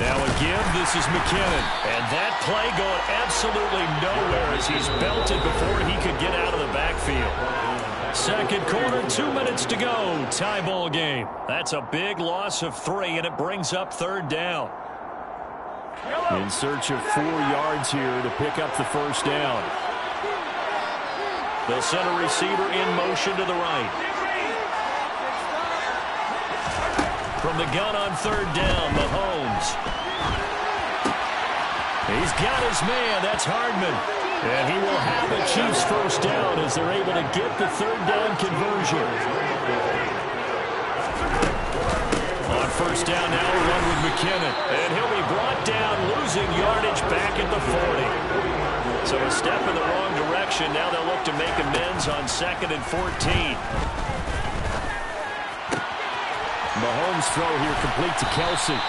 Now again, this is McKinnon. And that play going absolutely nowhere as he's belted before he could get out of the backfield. Second quarter, 2 minutes to go. Tie ball game. That's a big loss of 3, and it brings up third down. In search of 4 yards here to pick up the first down. They'll send a receiver in motion to the right. From the gun on third down, Mahomes. He's got his man. That's Hardman. And he will have the Chiefs first down as they're able to get the third down conversion. On first down now, we run with McKinnon. And he'll be brought down, losing yardage back at the 40. So a step in the wrong direction. Now they'll look to make amends on 2nd and 14. Mahomes' throw here complete to Kelsey.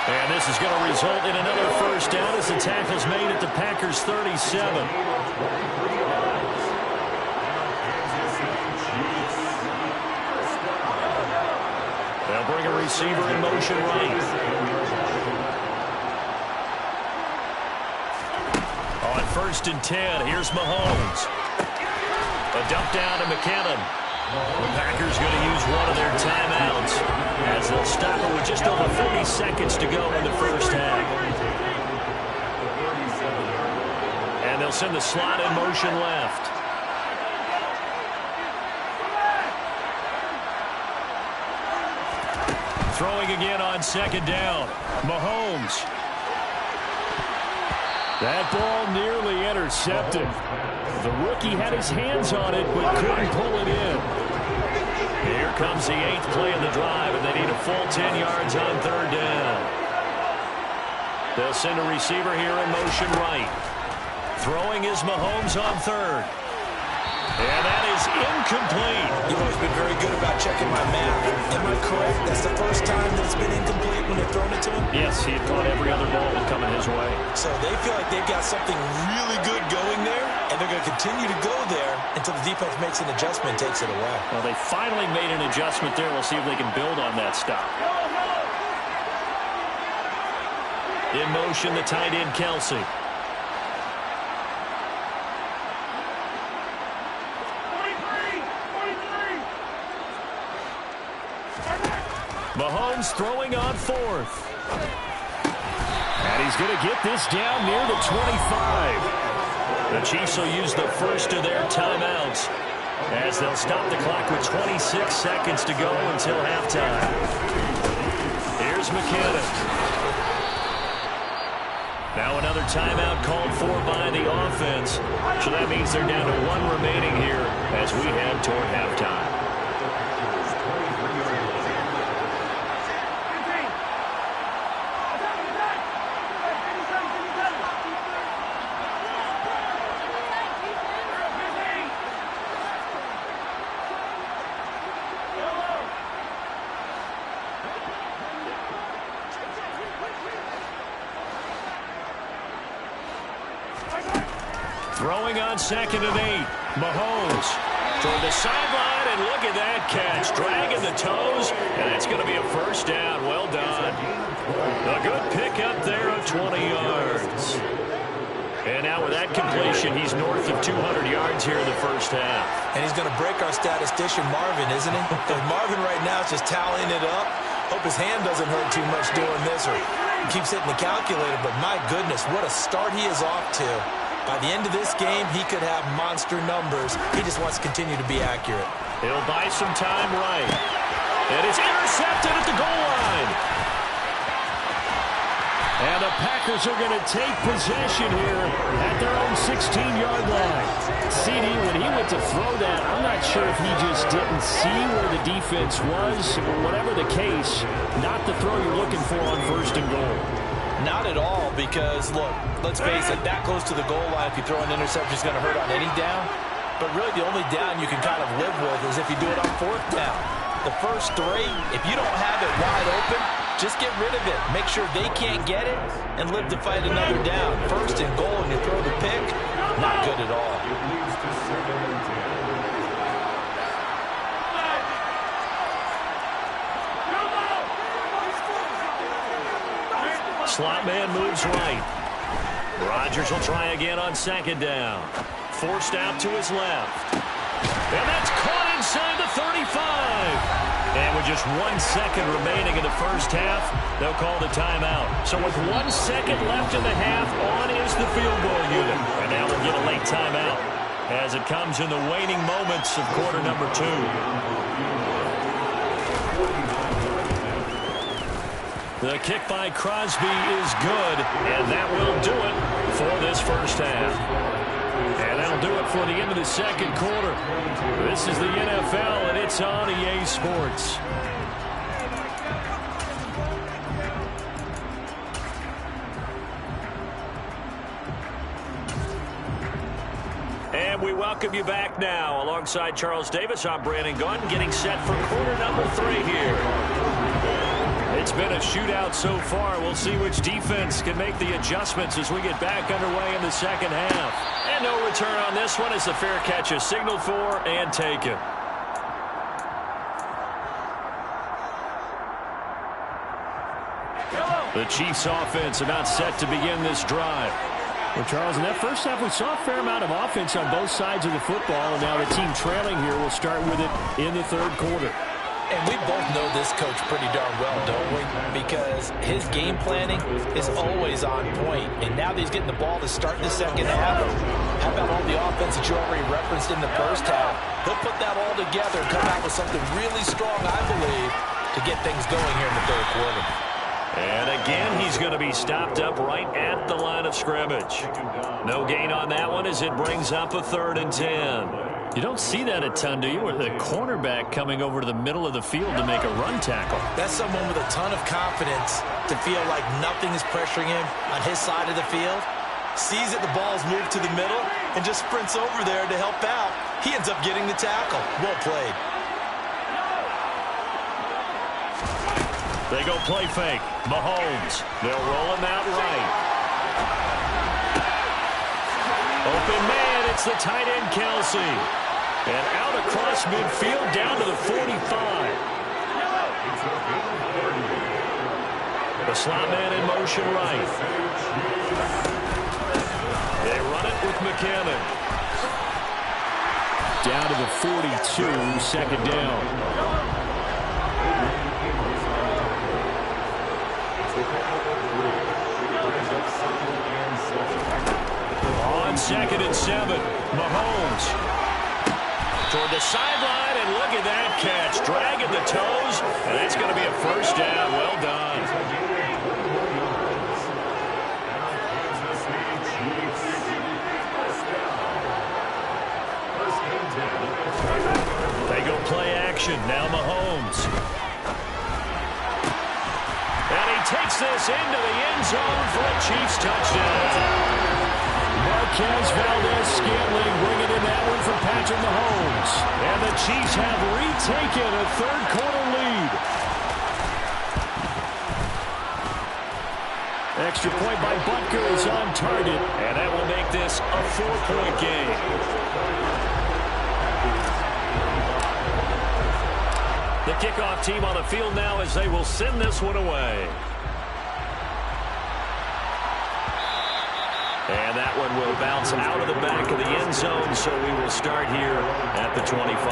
And this is going to result in another first down as the tackle's made at the Packers' 37. They'll bring a receiver in motion right. On 1st and 10, here's Mahomes. A dump down to McKinnon. The Packers going to use one of their timeouts as they'll stop it with just over 40 seconds to go in the first half. And they'll send the slot in motion left. Throwing again on 2nd down. Mahomes. That ball nearly intercepted. The rookie had his hands on it, but couldn't pull it in. Here comes the 8th play of the drive, and they need a full 10 yards on 3rd down. They'll send a receiver here in motion right. Throwing is Mahomes on 3rd. And that is incomplete. You've always been very good about checking my math. Am I correct? That's the first time that it's been incomplete when they've thrown it to him? Yes, he had caught every other ball that coming his way. So they feel like they've got something really good going there, and they're going to continue to go there until the defense makes an adjustment and takes it away. Well, they finally made an adjustment there. We'll see if they can build on that stop. In motion, the tight end, Kelsey. Mahomes throwing on 4th. And he's going to get this down near the 25. The Chiefs will use the first of their timeouts as they'll stop the clock with 26 seconds to go until halftime. Here's McKinnon. Now another timeout called for by the offense. So that means they're down to 1 remaining here as we head toward halftime. Throwing on 2nd and 8. Mahomes toward the sideline, and look at that catch. Dragging the toes, and it's going to be a first down. Well done. A good pickup there of 20 yards. And now with that completion, he's north of 200 yards here in the first half. And he's going to break our statistician Marvin, isn't he? Because Marvin right now is just tallying it up. Hope his hand doesn't hurt too much doing this, or he keeps hitting the calculator. But my goodness, what a start he is off to. By the end of this game, he could have monster numbers. He just wants to continue to be accurate. He'll buy some time right. And it's intercepted at the goal line. And the Packers are going to take possession here at their own 16-yard line. CD, when he went to throw that, I'm not sure if he just didn't see where the defense was. Whatever the case, not the throw you're looking for on 1st and goal. Not at all, because, look, let's face it, that close to the goal line, if you throw an interception, is going to hurt on any down. But really, the only down you can kind of live with is if you do it on 4th down. The first 3, if you don't have it wide open, just get rid of it. Make sure they can't get it and live to fight another down. 1st and goal, and you throw the pick, not good at all. It leads to 2nd and 10. Slot man moves right. Rodgers will try again on 2nd down. Forced out to his left. And that's caught inside the 35. And with just 1 second remaining in the first half, they'll call the timeout. So with 1 second left in the half, on is the field goal unit. And now they'll get a late timeout as it comes in the waning moments of quarter number 2. The kick by Crosby is good, and that will do it for this first half. And that'll do it for the end of the second quarter. This is the NFL, and it's on EA Sports. welcome you back now. Alongside Charles Davis, I'm Brandon Gaudin, getting set for quarter number 3 here. It's been a shootout so far. We'll see which defense can make the adjustments as we get back underway in the second half. And no return on this one as the fair catch is signaled for and taken. The Chiefs offense about set to begin this drive. Well, Charles, in that first half, we saw a fair amount of offense on both sides of the football, and now the team trailing here will start with it in the third quarter. And we both know this coach pretty darn well, don't we? Because his game planning is always on point. And now that he's getting the ball to start the second half, how about all the offense that you already referenced in the first half? He'll put that all together and come out with something really strong, I believe, to get things going here in the third quarter. And again, he's going to be stopped up right at the line of scrimmage. No gain on that one as it brings up a 3rd and 10. You don't see that a ton, do you? With the cornerback coming over to the middle of the field to make a run tackle. That's someone with a ton of confidence to feel like nothing is pressuring him on his side of the field. Sees that the ball's moved to the middle and just sprints over there to help out. He ends up getting the tackle. Well played. They go play fake. Mahomes. They'll roll him out right. Open man. It's the tight end, Kelsey. And out across midfield down to the 45. The slot man in motion right. They run it with McKinnon. Down to the 42, second down. On 2nd and 7, Mahomes toward the sideline, and look at that catch, dragging the toes, and that's going to be a first down. Well done. They go play action. Now Mahomes. And he takes this into the end zone for a Chiefs touchdown. Marquez Valdes-Scantling bringing in that one for Patrick Mahomes. And the Chiefs have retaken a third quarter lead. Extra point by Butker is on target. And that will make this a 4-point game. The kickoff team on the field now as they will send this one away. And that one will bounce out of the back of the end zone, so we will start here at the 25.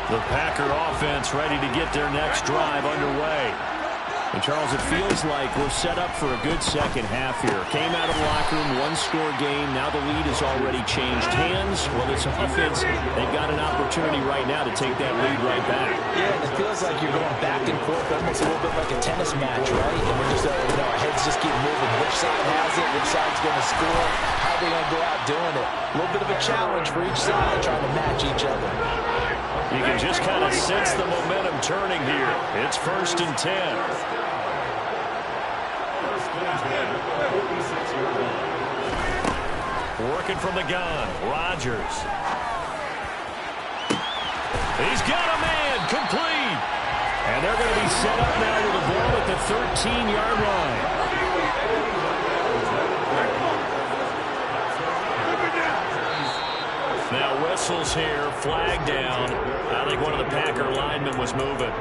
The Packer offense ready to get their next drive underway. And, Charles, it feels like we're set up for a good second half here. Came out of the locker room, one-score game. Now the lead has already changed hands. Well, this offense, they've got an opportunity right now to take that lead right back. Yeah, and it feels like you're going back and forth, almost a little bit like a tennis match, right? And we're just, our heads just keep moving. Which side has it? Which side's going to score? How are they going to go out doing it? A little bit of a challenge for each side, trying to match each other. You can just kind of sense the momentum turning here. It's 1st and 10. Working from the gun, Rodgers. He's got a man, complete. And they're going to be set up now with the ball at the 13-yard line. Now whistles here, flag down. I think one of the Packer linemen was moving.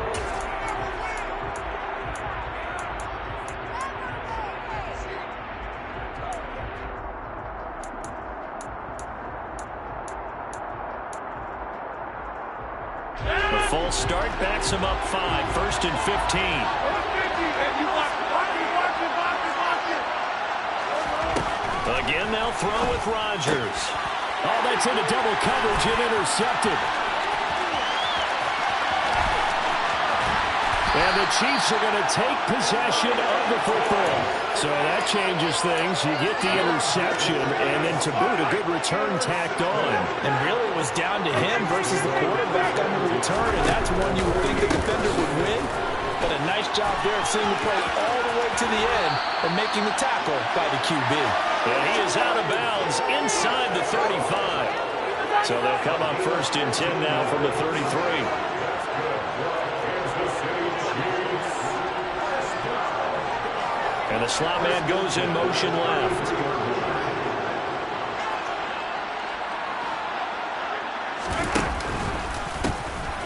The false start backs him up 5, 1st and 15. Again, they'll throw with Rodgers. Oh, that's into double coverage and intercepted. And the Chiefs are going to take possession of the football. So that changes things. You get the interception, and then to boot, a good return tacked on. And really it was down to him versus the quarterback on the return, and that's one you would think the defender would win. But a nice job there of seeing the play all the way to the end and making the tackle by the QB. And he is out of bounds inside the 35. So they'll come up 1st and 10 now from the 33. And the slot man goes in motion left.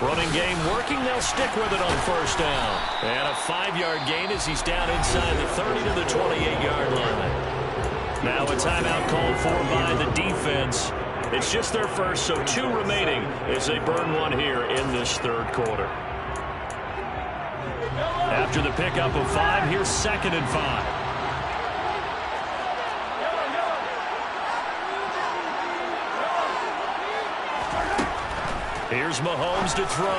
Running game working. They'll stick with it on 1st down. And a 5-yard gain as he's down inside the 30 to the 28-yard line. Now a timeout called for by the defense. It's just their first, so 2 remaining as they burn one here in this 3rd quarter. After the pickup of 5, here's 2nd and 5. Here's Mahomes to throw.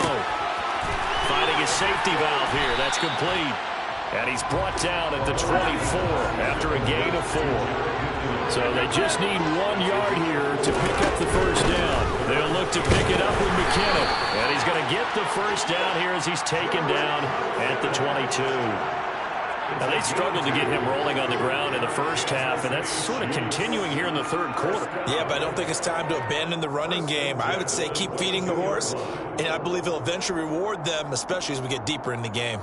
Finding his safety valve here. That's complete. And he's brought down at the 24 after a gain of 4. So they just need 1 yard here to pick up the 1st down. They'll look to pick it up with McKinnon. And he's going to get the 1st down here as he's taken down at the 22. Now, they struggled to get him rolling on the ground in the 1st half, and that's sort of continuing here in the 3rd quarter. Yeah, but I don't think it's time to abandon the running game. I would say keep feeding the horse, and I believe he'll eventually reward them, especially as we get deeper in the game.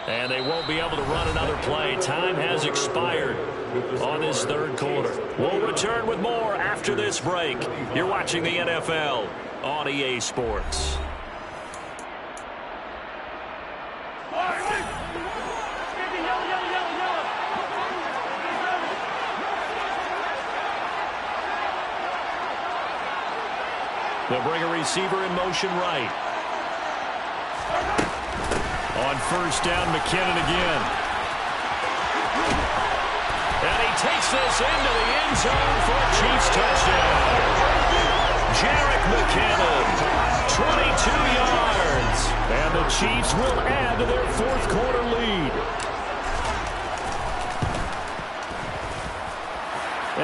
And they won't be able to run another play. Time has expired on this 3rd quarter. We'll return with more after this break. You're watching the NFL on EA Sports. They'll bring a receiver in motion right. On 1st down, McKinnon again. And he takes this into the end zone for a Chiefs touchdown. Jerick McKinnon, 22 yards. And the Chiefs will add to their 4th quarter lead.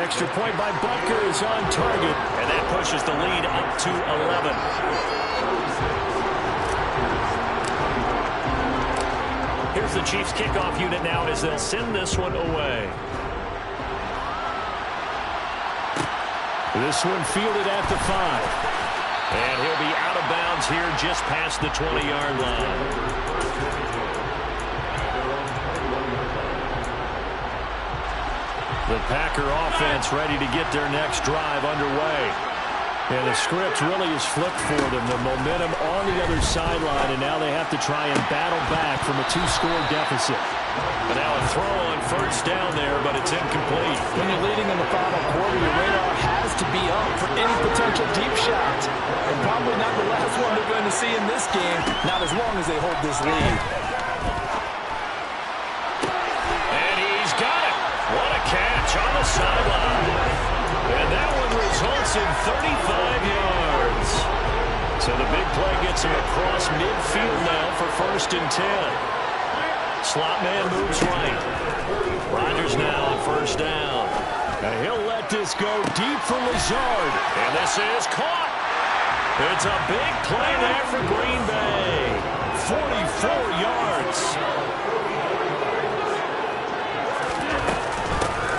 Extra point by Butker is on target. And that pushes the lead up to 11. Here's the Chiefs kickoff unit now as they'll send this one away. This one fielded at the 5. And he'll be out of bounds here just past the 20-yard line. The Packer offense ready to get their next drive underway. And the script really is flipped for them. The momentum on the other sideline, and now they have to try and battle back from a 2-score deficit. And now a throw on 1st down there, but it's incomplete. When you're leading in the final quarter, your radar has to be up for any potential deep shot. And probably not the last one they're going to see in this game, not as long as they hold this lead. And he's got it. What a catch on the sideline. And that one results in 35 yards. So the big play gets him across midfield now for 1st and 10. Slot man moves right. Rodgers now on 1st down. And he'll let this go deep for Lazard. And this is caught. It's a big play there for Green Bay. 44 yards.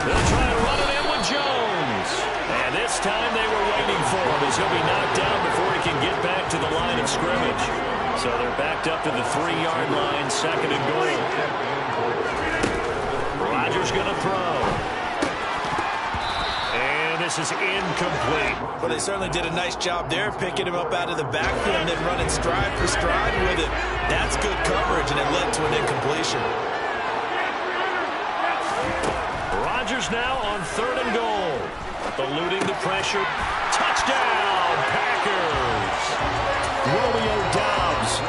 They'll try to run it in with Jones. And this time they were waiting for him as he'll be knocked down before he can get back to the line of scrimmage. So they're backed up to the 3-yard line, 2nd and goal. Rodgers going to throw. And this is incomplete. Well, they certainly did a nice job there, picking him up out of the backfield and then running stride for stride with it. That's good coverage, and it led to an incompletion. Rodgers now on 3rd and goal. Eluding the pressure. Touchdown, Packers! Romeo Doubs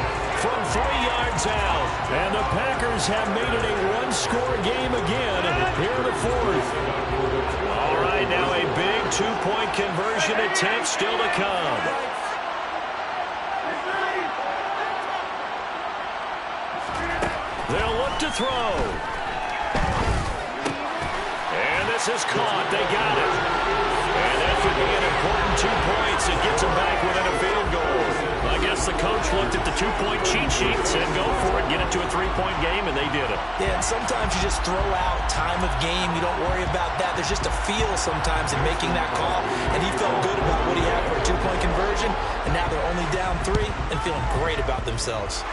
from 3 yards out. And the Packers have made it a one-score game again here in the fourth. All right, now a big two-point conversion attempt still to come. They'll look to throw. And this is caught. They got it. And that could be an important 2 points. It gets them back within a field goal. I guess the coach looked at the two-point cheat sheet and said, go for it, get it to a three-point game, and they did it. Yeah, and sometimes you just throw out time of game. You don't worry about that. There's just a feel sometimes in making that call, and he felt good about what he had for a two-point conversion, and now they're only down 3 and feeling great about themselves.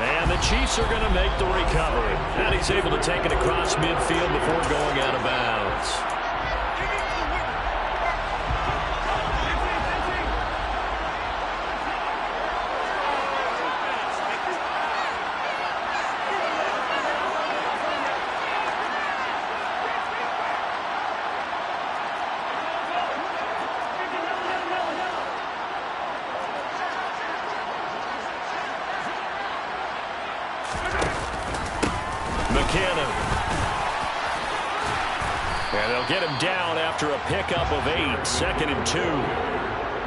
And the Chiefs are going to make the recovery. And he's able to take it across midfield before going out of bounds. McKinnon. And they'll get him down after a pickup of 8. 2nd and 2.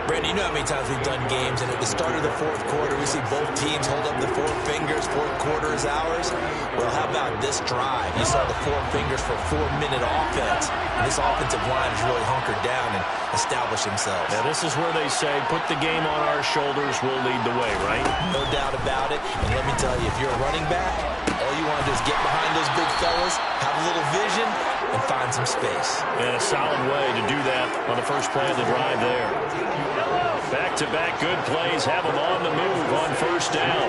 Brandon, you know how many times we've done games, and at the start of the fourth quarter, we see both teams hold up the 4 fingers, fourth quarter is ours. Well, how about this drive? You saw the 4 fingers for a 4-minute offense, and this offensive line has really hunkered down and established themselves. Now, this is where they say, put the game on our shoulders, we'll lead the way, right? No doubt about it, and let me tell you, if you're a running back, all you want to do is get behind those big fellas, have a little vision, and find some space. And a solid way to do that on the first play of the drive there. Back-to-back good plays have them on the move on first down.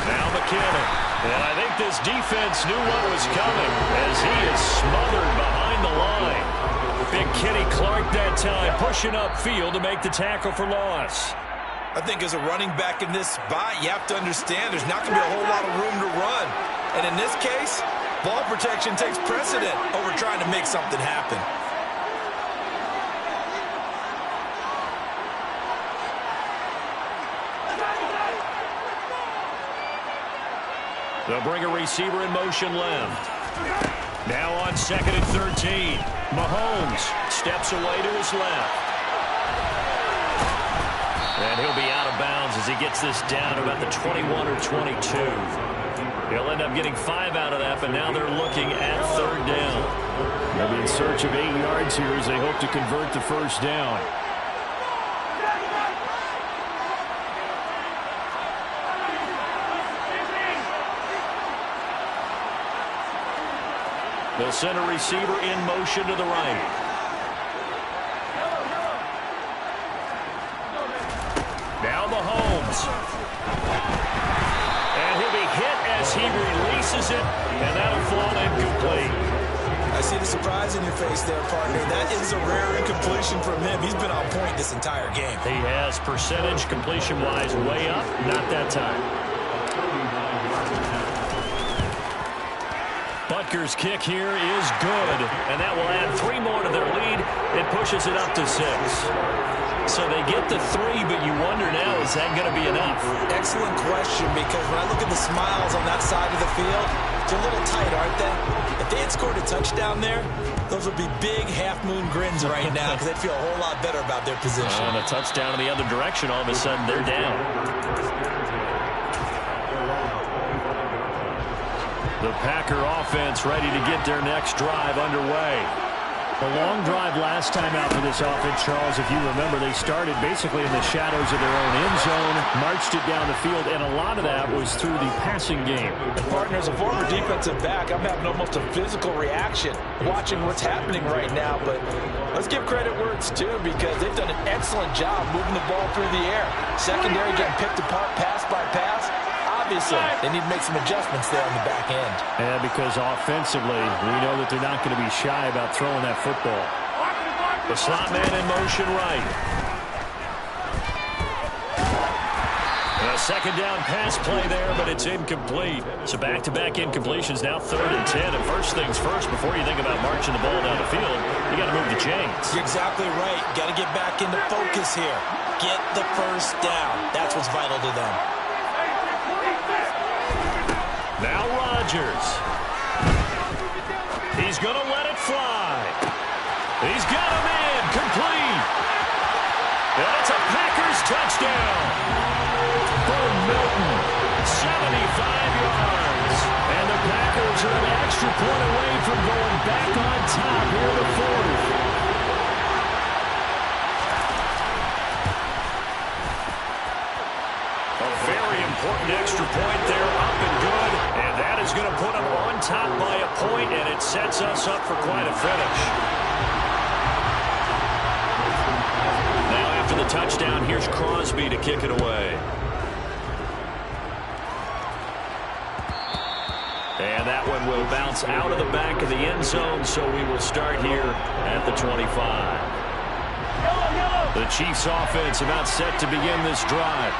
Now McKinnon. And I think this defense knew what was coming as he is smothered behind the line. Big Kenny Clark that time pushing upfield to make the tackle for loss. I think as a running back in this spot, you have to understand there's not going to be a whole lot of room to run. And in this case, ball protection takes precedent over trying to make something happen. They'll bring a receiver in motion left. Now on 2nd and 13. Mahomes steps away to his left. And he'll be out of bounds as he gets this down about the 21 or 22. He'll end up getting 5 out of that, but now they're looking at 3rd down. They'll be in search of 8 yards here as they hope to convert the first down. They'll send a receiver in motion to the right. Now Mahomes. And he'll be hit as he releases it, and that'll fall incomplete. I see the surprise in your face there, partner. That is a rare incompletion from him. He's been on point this entire game. He has percentage completion-wise way up, not that time. Butker's kick here is good, and that will add 3 more to their lead. It pushes it up to 6. So they get the 3, but you wonder now, is that going to be enough? Excellent question, because when I look at the smiles on that side of the field, they're a little tight, aren't they? If they had scored a touchdown there, those would be big half-moon grins right now because they'd feel a whole lot better about their position. And a touchdown in the other direction, all of a sudden they're down. The Packer offense ready to get their next drive underway. A long drive last time out for this offense, Charles. If you remember, they started basically in the shadows of their own end zone, marched it down the field, and a lot of that was through the passing game. And partner, as a former defensive back, I'm having almost a physical reaction watching what's happening right now. But let's give credit where it's due, because they've done an excellent job moving the ball through the air. Secondary getting picked apart pass by pass. Obviously, they need to make some adjustments there on the back end. Yeah, because offensively, we know that they're not going to be shy about throwing that football. The slot man in motion right. The second down pass play there, but it's incomplete. So back-to-back incompletions, now 3rd and 10. And first things first, before you think about marching the ball down the field, you got to move the chains. You're exactly right. Got to get back into focus here. Get the first down. That's what's vital to them. Now Rodgers. He's going to let it fly. He's got him in. Complete. And it's a Packers touchdown. Boom, Milton. 75 yards. And the Packers are an extra point away from going back on top here in the 4th. Very important extra point there, up and good. And that is going to put them on top by a point, and it sets us up for quite a finish. Now after the touchdown, here's Crosby to kick it away. And that one will bounce out of the back of the end zone, so we will start here at the 25. The Chiefs offense about set to begin this drive.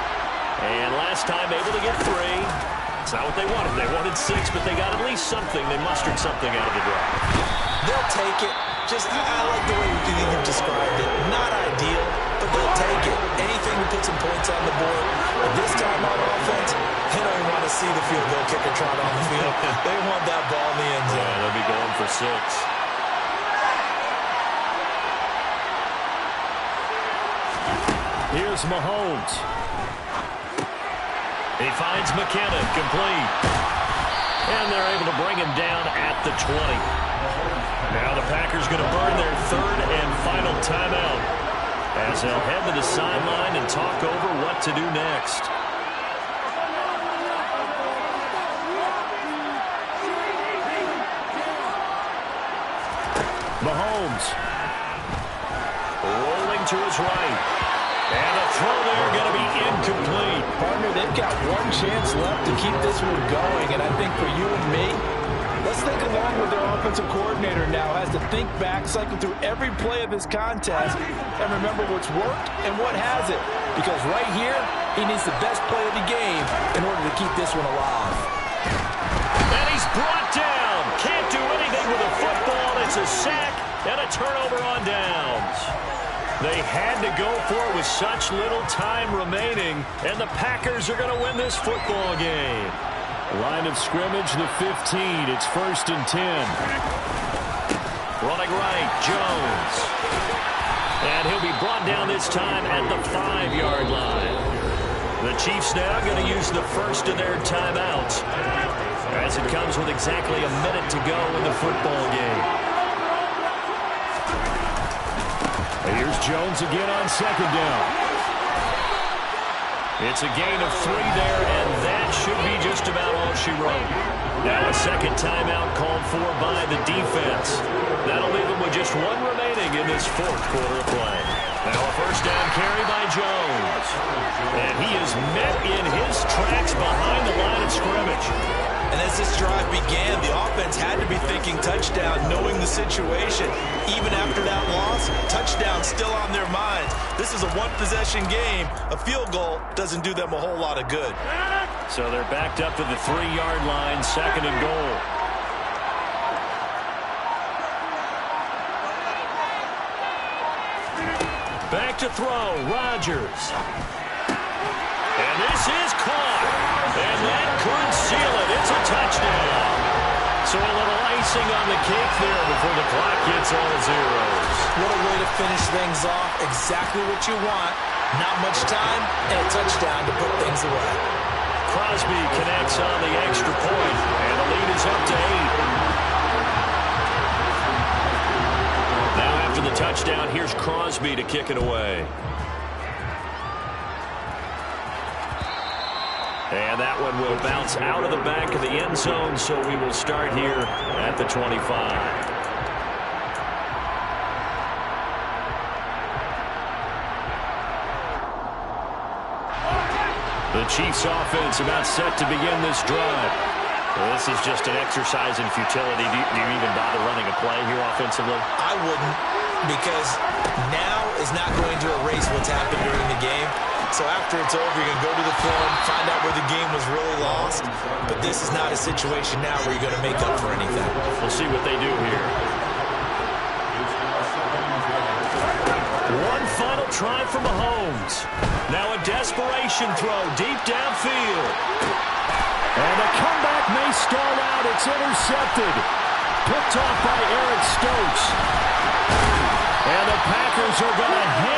And last time able to get 3. It's not what they wanted. They wanted 6, but they got at least something. They mustered something out of the drive. They'll take it. I like the way you've described it. Not ideal, but they'll take it. Anything to put some points on the board. But this time on offense, they don't even want to see the field goal kicker trot on the field. They want that ball in the end zone. Yeah, they'll be going for 6. Here's Mahomes. He finds McKinnon, complete. And they're able to bring him down at the 20. Now the Packers going to burn their 3rd and final timeout as they'll head to the sideline and talk over what to do next. Mahomes rolling to his right. And the throw there going to be incomplete. Partner, they've got one chance left to keep this one going. And I think for you and me, let's think along with their offensive coordinator now. Has to think back, cycle through every play of this contest, and remember what's worked and what hasn't. Because right here, he needs the best play of the game in order to keep this one alive. And he's brought down. Can't do anything with a football. It's a sack and a turnover on downs. They had to go for it with such little time remaining, and the Packers are going to win this football game. Line of scrimmage, the 15. It's 1st and 10. Running right, Jones. And he'll be brought down this time at the 5-yard line. The Chiefs now going to use the first of their timeouts as it comes with exactly a minute to go in the football game. Here's Jones again on 2nd down. It's a gain of 3 there, and that should be just about all she wrote. Now a second timeout called for by the defense. That'll leave them with just 1 remaining in this 4th quarter of play. Now a first down carry by Jones. And he is met in his tracks behind the line of scrimmage. And as this drive began, the offense had to be thinking touchdown, knowing the situation. Even after that loss, touchdown still on their minds. This is a one-possession game. A field goal doesn't do them a whole lot of good. So they're backed up to the 3-yard line, 2nd and goal. Back to throw, Rodgers. And this is caught. And that could seal it. It's a touchdown. So a little icing on the cake there before the clock gets all zeros. What a way to finish things off. Exactly what you want. Not much time and a touchdown to put things away. Crosby connects on the extra point, and the lead is up to 8. Now after the touchdown, here's Crosby to kick it away. And that one will bounce out of the back of the end zone, so we will start here at the 25. The Chiefs offense about set to begin this drive. Well, this is just an exercise in futility. Do you even bother running a play here offensively? I wouldn't, because now is not going to erase what's happened during the game. So after it's over, you can go to the film, find out where the game was really lost. But this is not a situation now where you're going to make up for anything. We'll see what they do here. One final try for Mahomes. Now a desperation throw deep downfield. And the comeback may stall out. It's intercepted. Picked off by Eric Stokes. And the Packers are going to